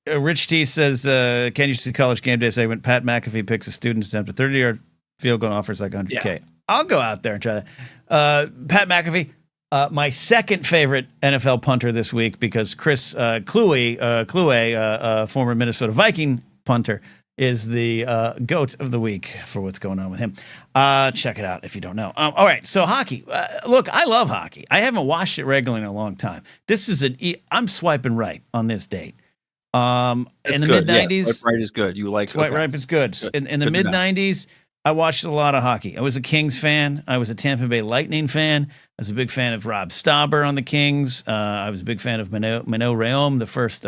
Rich T says, can you see college game day segment? Pat McAfee picks a student to attempt a 30-yard field goal and offers like 100K. Yeah. I'll go out there and try that. Pat McAfee, my second favorite NFL punter this week, because Chris Kluwe, former Minnesota Viking punter, is the GOAT of the week for what's going on with him. Check it out if you don't know. All right, so hockey. Look, I love hockey. I haven't watched it regularly in a long time. This is I'm swiping right on this date. In the mid-90s, swipe right is good. You like swipe right is good. In the mid-90s, I watched a lot of hockey. I was a Kings fan. I was a Tampa Bay Lightning fan. I was a big fan of Rob Stauber on the Kings. I was a big fan of Manon Rhéaume, the first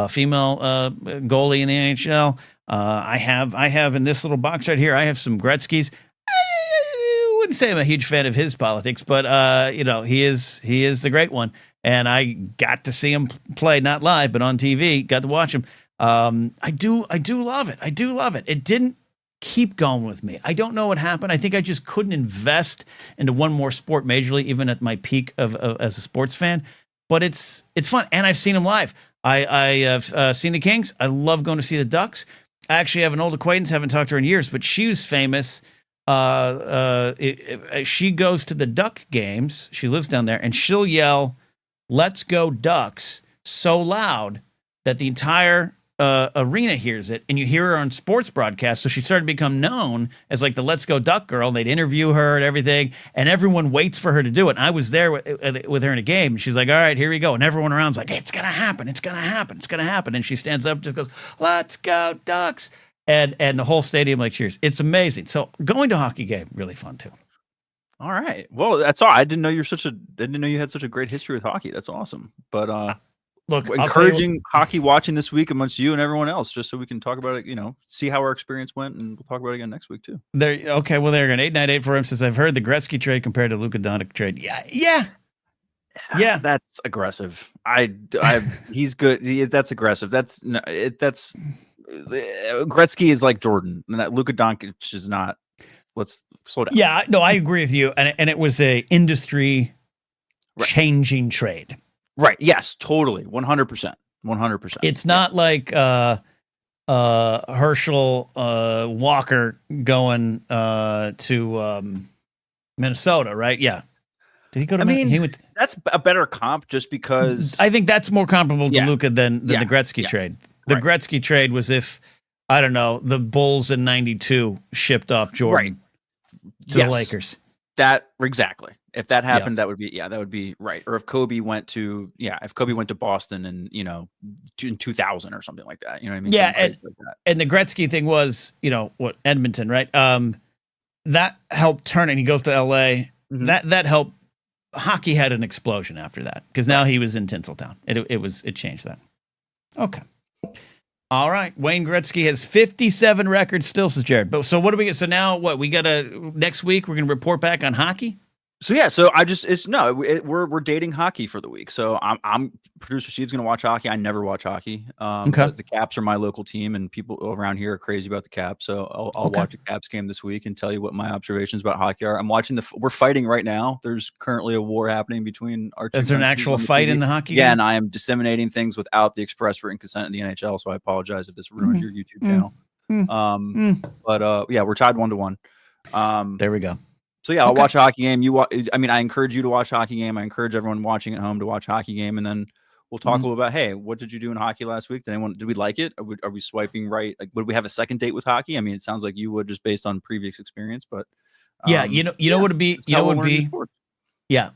female goalie in the NHL. I have in this little box right here, I have some Gretzky's. I wouldn't say I'm a huge fan of his politics, but he is the great one. And I got to see him play, not live, but on TV. Got to watch him. I do love it. I do love it. It didn't keep going with me. I don't know what happened. I think I just couldn't invest into one more sport majorly, even at my peak of as a sports fan. But it's fun, and I've seen him live. I have seen the Kings. I love going to see the Ducks. I actually have an old acquaintance. Haven't talked to her in years, but she was famous. She goes to the Duck games. She lives down there, and she'll yell, "Let's go Ducks," so loud that the entire arena hears it, and you hear her on sports broadcasts. So she started to become known as like the "Let's Go Duck Girl." And they'd interview her and everything, and everyone waits for her to do it. And I was there with her in a game, and she's like, "All right, here we go." And everyone around's like, "It's gonna happen! It's gonna happen! It's gonna happen!" And she stands up, and just goes, "Let's go Ducks!" And the whole stadium like cheers. It's amazing. So going to a hockey game, really fun too. All right. Well, that's all. I didn't know you had such a great history with hockey. That's awesome. But look, encouraging hockey watching this week amongst you and everyone else, just so we can talk about it, see how our experience went, and we'll talk about it again next week too. Okay, well, they're an 898 for him since I've heard the Gretzky trade compared to Luka Doncic trade. Yeah. That's aggressive. He's good. That's aggressive. That's Gretzky is like Jordan, and that Luka Doncic is not. let's slow down. Yeah, no, I agree with you. And it was a industry changing trade. Right. Yes, totally. 100%. 100%. It's not like Herschel Walker going to Minnesota, right? Yeah. Did he go to Minnesota? That's a better comp just because I think that's more comparable to Luka than the Gretzky trade. The Gretzky trade was if, I don't know, the Bulls in 92 shipped off Jordan to the Lakers. That exactly. If that happened, that would be right. Or if Kobe went to Boston and, you know, in 2000 or something like that. You know what I mean? Yeah. And the Gretzky thing was, you know, Edmonton, right? That helped turn it. He goes to LA. Mm-hmm. That helped. Hockey had an explosion after that because now he was in Tinseltown. It changed that. Okay. All right. Wayne Gretzky has 57 records still, says Jared. But so what do we get? So now what? We got next week we're going to report back on hockey. So we're dating hockey for the week. So I'm producer Steve's going to watch hockey. I never watch hockey. The Caps are my local team, and people around here are crazy about the Caps. So I'll watch a Caps game this week and tell you what my observations about hockey are. I'm watching we're fighting right now. There's currently a war happening between our two. Is there an actual fight in the hockey game? Yeah, and I am disseminating things without the express written consent of the NHL. So I apologize if this ruins your YouTube channel. But we're tied 1-1. There we go. So I'll watch a hockey game. I encourage you to watch a hockey game. I encourage everyone watching at home to watch a hockey game, and then we'll talk a little about, hey, what did you do in hockey last week? Did we like it? Are we swiping right? Like, would we have a second date with hockey? I mean, it sounds like you would just based on previous experience, but you know what it'd be. You know what would be. Yeah.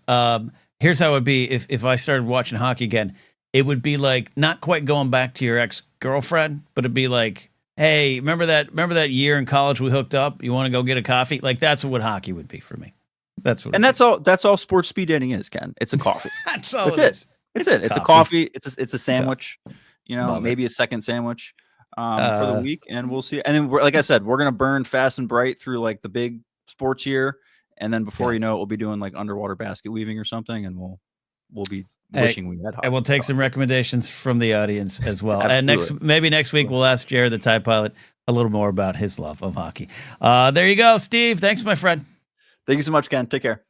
Here's how it would be if I started watching hockey again. It would be like not quite going back to your ex-girlfriend, but it'd be like, hey, remember that year in college we hooked up? You want to go get a coffee? Like that's what hockey would be for me. That's all sports speed dating is, Ken. It's a coffee. That's all. It's a coffee. It's a sandwich. You know, maybe a second sandwich for the week, and we'll see. And then, like I said, we're gonna burn fast and bright through like the big sports year, and then before you know it, we'll be doing like underwater basket weaving or something, and we'll be wishing we had hockey. And we'll take some recommendations from the audience as well. Absolutely. And maybe next week we'll ask Jared, the Thai pilot, a little more about his love of hockey. There you go, Steve. Thanks, my friend. Thank you so much, Ken. Take care.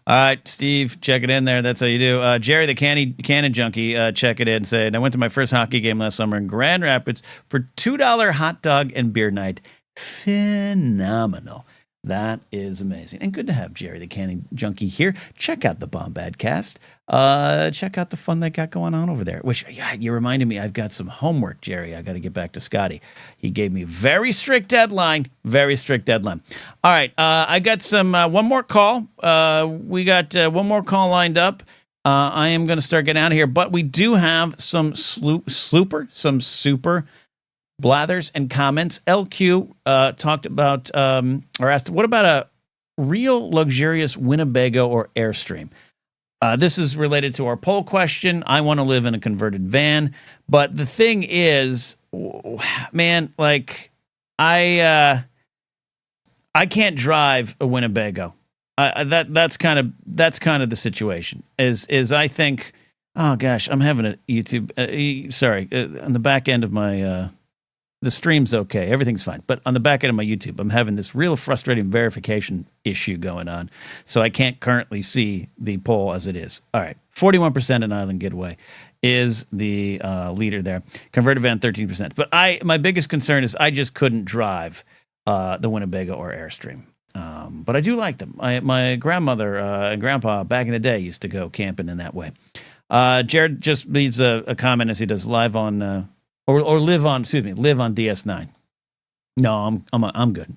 All right, Steve, check it in there. That's how you do. Jerry, the cannon junkie, check it in. Said, I went to my first hockey game last summer in Grand Rapids for $2 hot dog and beer night. Phenomenal. That is amazing. And good to have Jerry, the canning junkie here. Check out the Bombadcast. Check out the fun they got going on over there. Which, you reminded me, I've got some homework, Jerry. I got to get back to Scotty. He gave me very strict deadline. All right. I got some, one more call. We got one more call lined up. I am going to start getting out of here. But we do have some super blathers and comments. LQ talked about or asked, what about a real luxurious Winnebago or Airstream? This is related to our poll question. I want to live in a converted van, but the thing is, man, like I can't drive a Winnebago. That's kind of the situation. Is I think, oh gosh, I'm having a YouTube. On the back end of my. The stream's okay. Everything's fine. But on the back end of my YouTube, I'm having this real frustrating verification issue going on. So I can't currently see the poll as it is. All right. 41% in Island Getaway is the leader there. Converted van, 13%. But my biggest concern is I just couldn't drive the Winnebago or Airstream. But I do like them. My grandmother and grandpa back in the day used to go camping in that way. Jared just leaves a comment as he does live on... Or live on DS9. No, I'm good.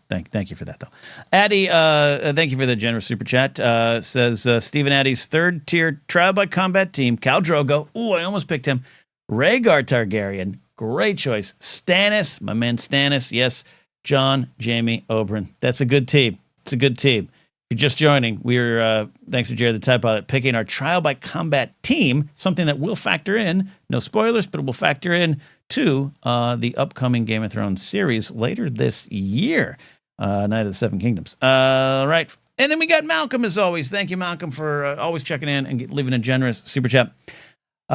Thank you for that though. Addy, thank you for the generous super chat. Says Stephen Addy's third tier trial by combat team, Khal Drogo. Ooh, I almost picked him. Rhaegar Targaryen, great choice. Stannis, my man Stannis. Yes, John, Jamie, Oberyn. That's a good team. It's a good team. If you're just joining, we're, thanks to Jared the Tide Pilot, picking our trial by combat team, something that will factor in, no spoilers, but it will factor in to the upcoming Game of Thrones series later this year, Night of the Seven Kingdoms. Right. And then we got Malcolm, as always. Thank you, Malcolm, for always checking in and leaving a generous super chat.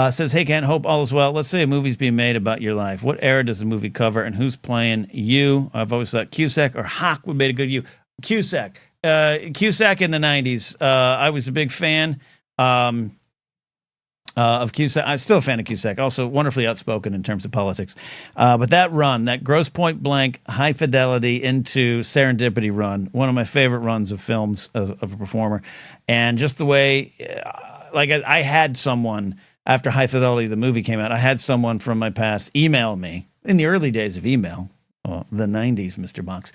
Says, hey, Ken, hope all is well. Let's say a movie's being made about your life. What era does the movie cover and who's playing you? I've always thought Cusack or Hawk would make a good you. Cusack. Cusack in the 90s. I was a big fan of Cusack. I'm still a fan of Cusack. Also wonderfully outspoken in terms of politics. But that run, that gross point blank, high fidelity into serendipity run, one of my favorite runs of films of a performer. And just the way, like I had someone, after High Fidelity, the movie came out, I had someone from my past email me in the early days of email. The 90s, Mr. Box.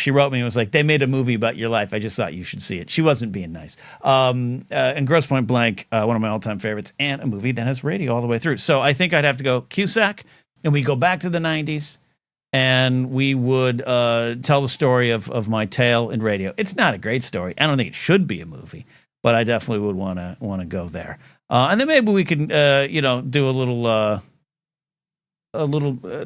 She wrote me and was like, they made a movie about your life. I just thought you should see it. She wasn't being nice. And Gross Point Blank, one of my all-time favorites, and a movie that has radio all the way through. So I think I'd have to go Cusack, and we go back to the 90s, and we would tell the story of my tale in radio. It's not a great story. I don't think it should be a movie, but I definitely would want to go there. And then maybe we can, do a little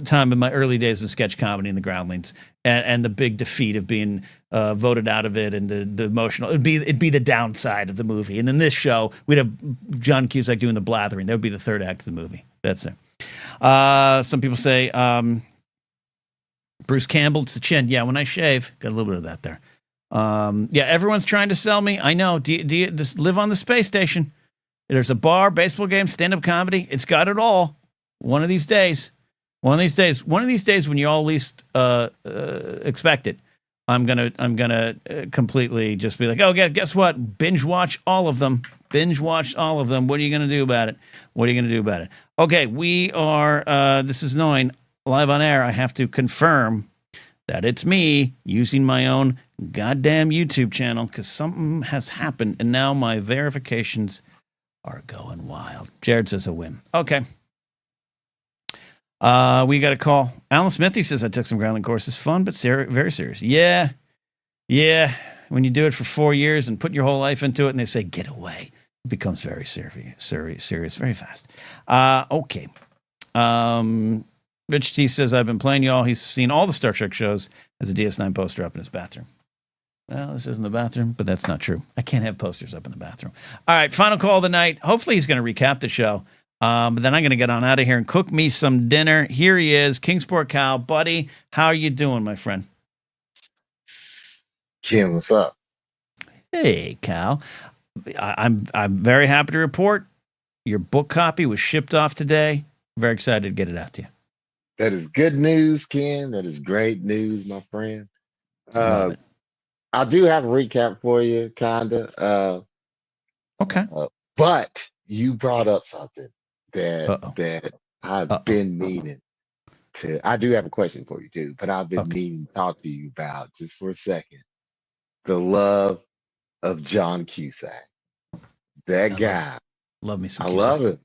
time in my early days of sketch comedy in the Groundlings, and the big defeat of being voted out of it, and the emotional. It'd be the downside of the movie. And in this show, we'd have John Cusack doing the Blathering. That would be the third act of the movie. That's it. Some people say Bruce Campbell, it's the chin. Yeah, when I shave, got a little bit of that there. Yeah, everyone's trying to sell me. I know. Do you just live on the space station? There's a bar, baseball game, stand-up comedy. It's got it all. One of these days when you all least expect it, I'm gonna completely just be like, oh, guess what? Binge watch all of them. What are you gonna do about it? Okay, we are. This is annoying. Live on air. I have to confirm that it's me using my own goddamn YouTube channel because something has happened, and now my verifications are going wild. Jared says a win. Okay. We got a call. Alan Smithy says, I took some groundling courses. Fun, but very serious. Yeah. When you do it for 4 years and put your whole life into it and they say, get away, it becomes very serious, very fast. Okay. Rich T says, I've been playing y'all. He's seen all the Star Trek shows as a DS9 poster up in his bathroom. Well, this isn't the bathroom, but that's not true. I can't have posters up in the bathroom. All right, final call of the night. Hopefully he's going to recap the show. But then I'm going to get on out of here and cook me some dinner. Here he is, Kingsport Cal. Buddy, how are you doing, my friend? Ken, what's up? Hey, Cal. I'm very happy to report your book copy was shipped off today. Very excited to get it out to you. That is good news, Ken. That is great news, my friend. Love it. I do have a recap for you, kinda. Okay. But you brought up something that I've been meaning to. I do have a question for you too, but I've been meaning to talk to you about just for a second. The love of John Cusack. That guy. Love me some I Cusack. love it.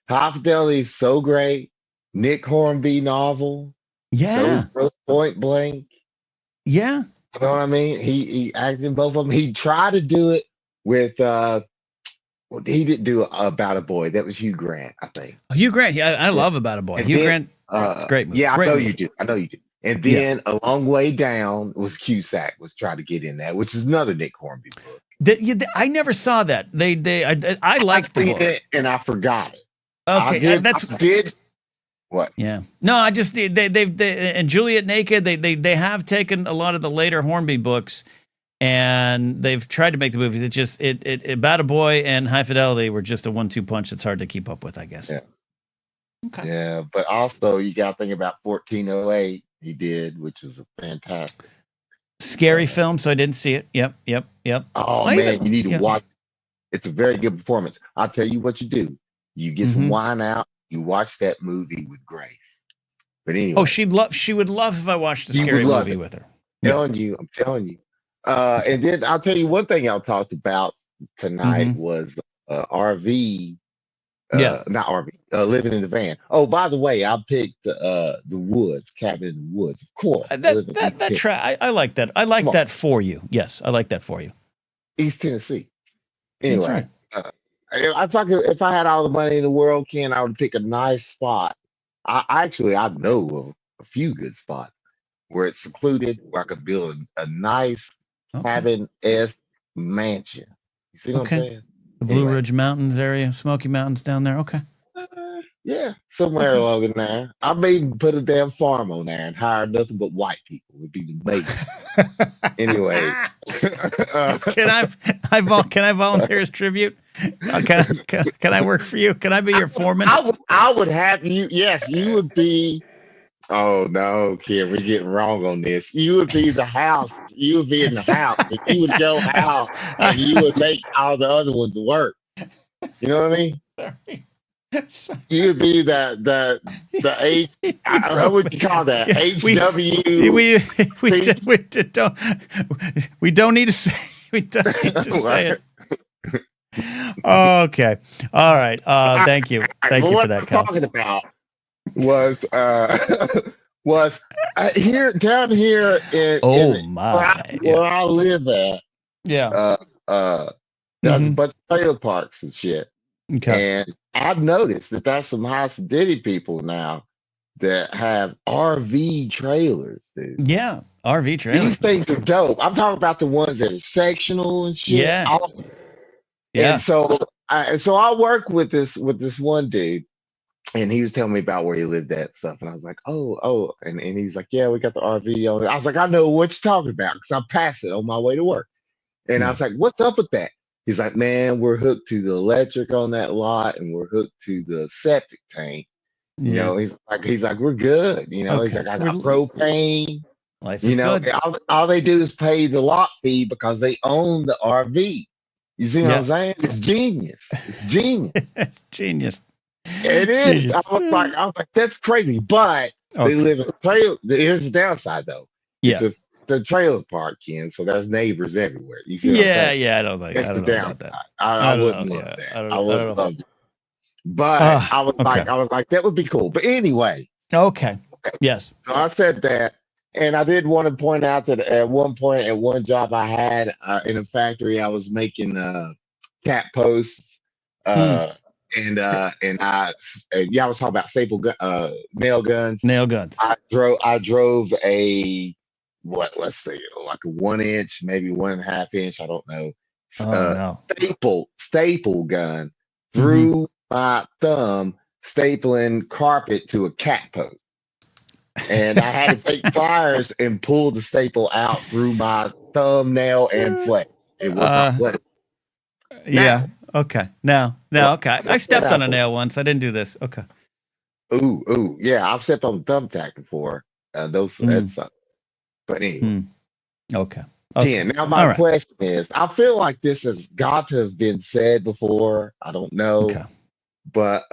High Fidelity is so great. Nick Hornby novel. Yeah. Those Point Blank. Yeah. You know what I mean? He acted in both of them. He tried to do it with he didn't do About a Boy. That was Hugh Grant, I think. Hugh Grant. Yeah, I love About a Boy. And Hugh then, Grant. It's a great movie. Yeah, great I know movie. you do. I know you do. And then A Long Way Down was Cusack was trying to get in that, which is another Nick Hornby book. I never saw that. I liked the book, and I forgot it. Okay, I did. What? Yeah. No, I just they and Juliet Naked. They have taken a lot of the later Hornby books, and they've tried to make the movies. It just About a Boy and High Fidelity were just a 1-2 punch that's hard to keep up with, I guess. Yeah. Okay. Yeah, but also you got to think about 1408. He did, which is a fantastic, scary film. So I didn't see it. Yep. Oh man, you need to watch. It's a very good performance. I'll tell you what you do. You get some wine out. You watch that movie with Grace. But anyway. Oh, she would love if I watched a scary movie with her. I'm telling you. And then I'll tell you one thing I talked about tonight was RV. Not RV. Living in the Van. Oh, by the way, I picked the Woods, Cabin in the Woods, of course. I like that. I like that for you. Yes, I like that for you. East Tennessee. Anyway. That's right. If I had all the money in the world, Ken, I would pick a nice spot. I know of a few good spots where it's secluded, where I could build a nice cabin-esque mansion. You see what I'm saying? The Blue Ridge Mountains area, Smoky Mountains down there. Okay. Yeah, somewhere along in there. I may even put a damn farm on there and hire nothing but white people. It'd be amazing. Anyway, Can I volunteer as tribute? Can I work for you? Can I be your foreman? I would have you. Yes, you would be. Oh no, kid, we're getting wrong on this. You would be the house. You would be in the house, and you would go out, and you would make all the other ones work. You know what I mean? Sorry. You would be the H. What would you call that? HW. We don't need to say. We don't need to say it. Okay. All right. Thank you. Thank you for that, Cal. What I'm talking about was here down here in where I live at. Yeah. There's a bunch of trailer parks and shit. Okay. And I've noticed that there's some high city people now that have RV trailers, dude. Yeah, RV trailers. These things are dope. I'm talking about the ones that are sectional and shit. Yeah. Yeah. And so I work with this one dude, and he was telling me about where he lived at and stuff. And I was like, oh, and he's like, yeah, we got the RV on it. I was like, I know what you're talking about because I pass it on my way to work. And I was like, what's up with that? He's like, man, we're hooked to the electric on that lot, and we're hooked to the septic tank. You know, he's like, we're good. You know, he's like, I got propane. Life is good. All they do is pay the lot fee because they own the RV. You see what I'm saying? It's genius. It's genius. It's genius. It is. Genius. I was like, that's crazy. But they live in a trailer. Here's the downside, though. Yeah. It's a trailer park, Ken. So there's neighbors everywhere. You see what I'm saying? Yeah. I don't like. That's I don't the know downside. about that. I wouldn't love that. I wouldn't love it. But I was like, that would be cool. But anyway. Okay. Yes. So I said that. And I did want to point out that at one point, at one job I had in a factory, I was making cat posts, and I was talking about nail guns. Nail guns. I drove a let's say like a 1 inch, maybe 1.5 inch, I don't know. Staple gun through my thumb, stapling carpet to a cat post. And I had to take pliers and pull the staple out through my thumbnail and flex. It was not flex. Yeah. Okay. No. Okay. I stepped on a nail once. I didn't do this. Okay. Ooh. Yeah, I've stepped on thumbtack before. That's but anyway. Okay. Ken, now my question is, I feel like this has got to have been said before. I don't know. Okay. But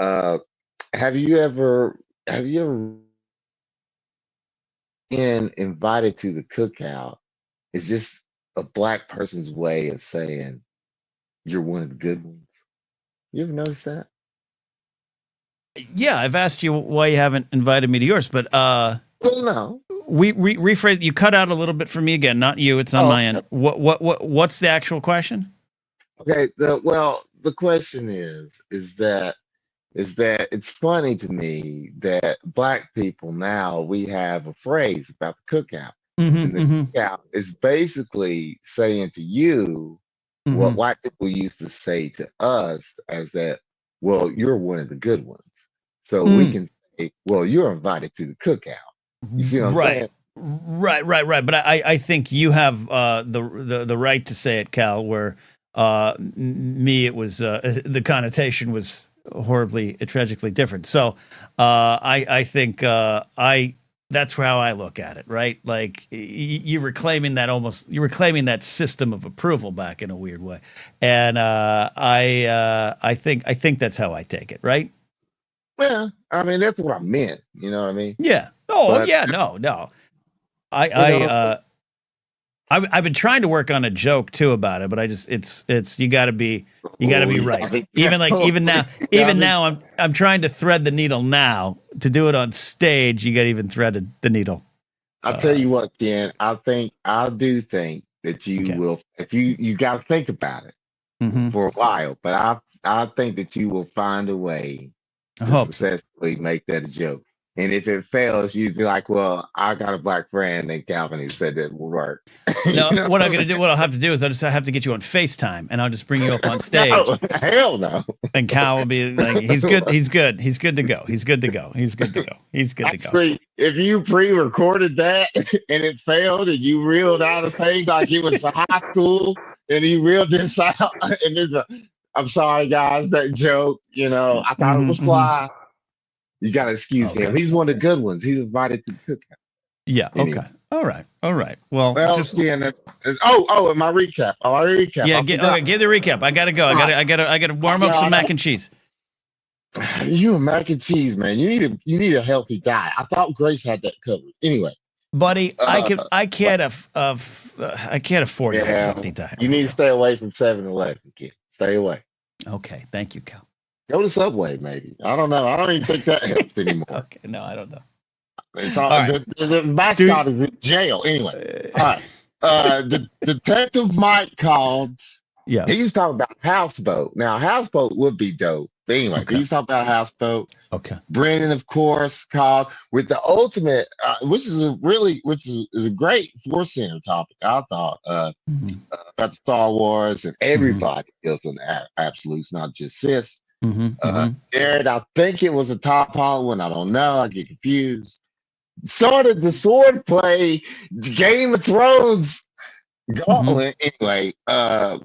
have you ever been invited to the cookout? Is this a black person's way of saying you're one of the good ones? You ever notice that? Yeah, I've asked you why you haven't invited me to yours, but well, no. We rephrase. You cut out a little bit for me again. Not you. It's on my end. What's the actual question? Okay. The question is that it's funny to me that black people now, we have a phrase about the cookout. And the cookout is basically saying to you what white people used to say to us as that, well, you're one of the good ones. So we can say, well, you're invited to the cookout. You see what I'm saying? Right. But I think you have the right to say it, Cal, where me, it was the connotation was horribly, tragically different. So I think that's how I look at it, right? Like you were claiming that system of approval back in a weird way, and I think that's how I take it, right? Well, I mean that's what I meant. You know what I mean? Yeah. No. I've been trying to work on a joke too about it, but it's you got to be right. Even now I'm trying to thread the needle now. To do it on stage, you got to even thread the needle. I'll tell you what, Ken. I do think that you will. If you got to think about it for a while, but I think that you will find a way to successfully make that a joke. And if it fails, you'd be like, well, I got a black friend named Calvin who said that will work. No, You know? what I'll have to do is I have to get you on FaceTime, and I'll just bring you up on stage. No, hell no. And Cal will be like, he's good to go. He's good to go. He's good to go. Actually, if you pre-recorded that and it failed and you reeled out a thing like it was a high school and you reeled this out and I'm sorry guys, that joke, I thought it was fly. You gotta excuse him. He's one of the good ones. He's invited to the cookout. Yeah. Anyway. Okay. All right. Well, just and my recap. yeah. Give the recap. I gotta go. I gotta warm up some mac and cheese. You and mac and cheese, man. You need a healthy diet. I thought Grace had that covered. Anyway, buddy, I can't afford a healthy diet. You need to stay away from 7-Eleven, kid. Stay away. Okay. Thank you, Cal. Go to Subway, maybe. I don't know. I don't even think that helps anymore. Okay. No, I don't know. It's all right. The mascot is in jail. Anyway. All right. The Detective Mike called. Yeah. He was talking about Houseboat. Now, Houseboat would be dope. But anyway, he was talking about Houseboat. Okay. Brendan, of course, called with the ultimate, which is a great Force Center topic, I thought, about Star Wars, and everybody feels on the absolutes, not just sis. Jared, I think it was a top hall one. I don't know. I get confused. Started the sword play Game of Thrones gauntlet anyway,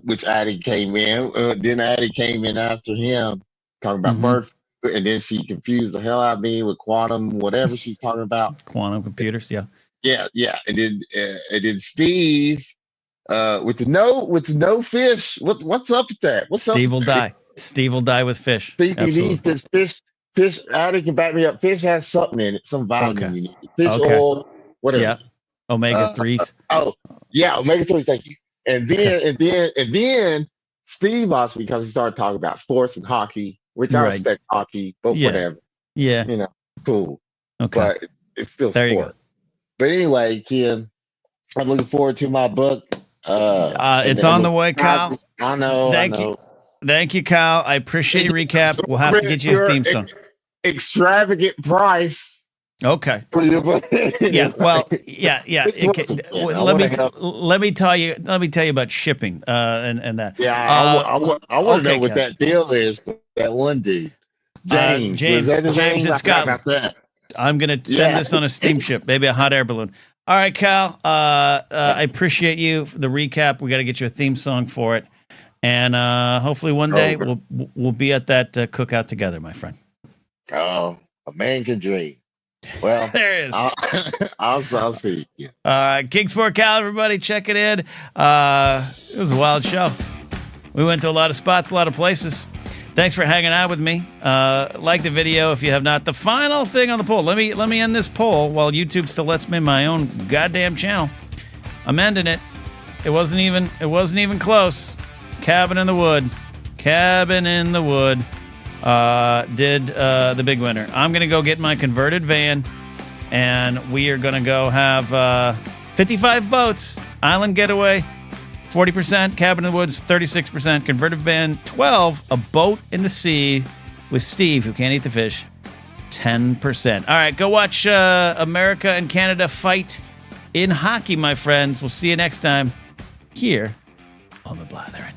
which Addie came in. Then Addie came in after him talking about birth, and then she confused the hell out of me with quantum, whatever she's talking about. Quantum computers, yeah. And then Steve with the no fish. What's up with that? Steve will die. Steve will die with fish. Steve, you need fish. Fish, Addie can back me up. Fish has something in it, some vitamin you need. Fish oil, whatever. Yeah. Omega 3s. Omega 3s, thank you. And then Steve asked me, because he started talking about sports and hockey, which I respect hockey, but whatever. Yeah. Cool. Okay. But it's still sport. You go. But anyway, Ken, I'm looking forward to my book. It's on the way, Kyle. I know. Thank you, Kyle. I appreciate your recap. We'll have to get you a theme song. Extravagant price. Okay. Yeah. Well. Yeah. Let me tell you about shipping. And that. Yeah. I want to know what that deal is. That one dude, James. James in Scotland. I'm gonna send this on a steamship, maybe a hot air balloon. All right, Cal. I appreciate you for the recap. We got to get you a theme song for it, and hopefully one day we'll be at that cookout together, my friend. Oh, a man can dream. Well, there it is. I'll see you. All right, King Sport Cal, everybody, check it in. It was a wild show. We went to a lot of spots, a lot of places. Thanks for hanging out with me. Like the video if you have not. The final thing on the poll. Let me end this poll while YouTube still lets me in my own goddamn channel. I'm ending it. It wasn't even close. Cabin in the Wood did the big winner. I'm gonna go get my converted van, and we are gonna go have 55 votes. Island Getaway, 40%, Cabin in the Woods, 36%, converted van, 12, a boat in the sea with Steve, who can't eat the fish, 10%. All right, go watch America and Canada fight in hockey, my friends. We'll see you next time here on the Blathering.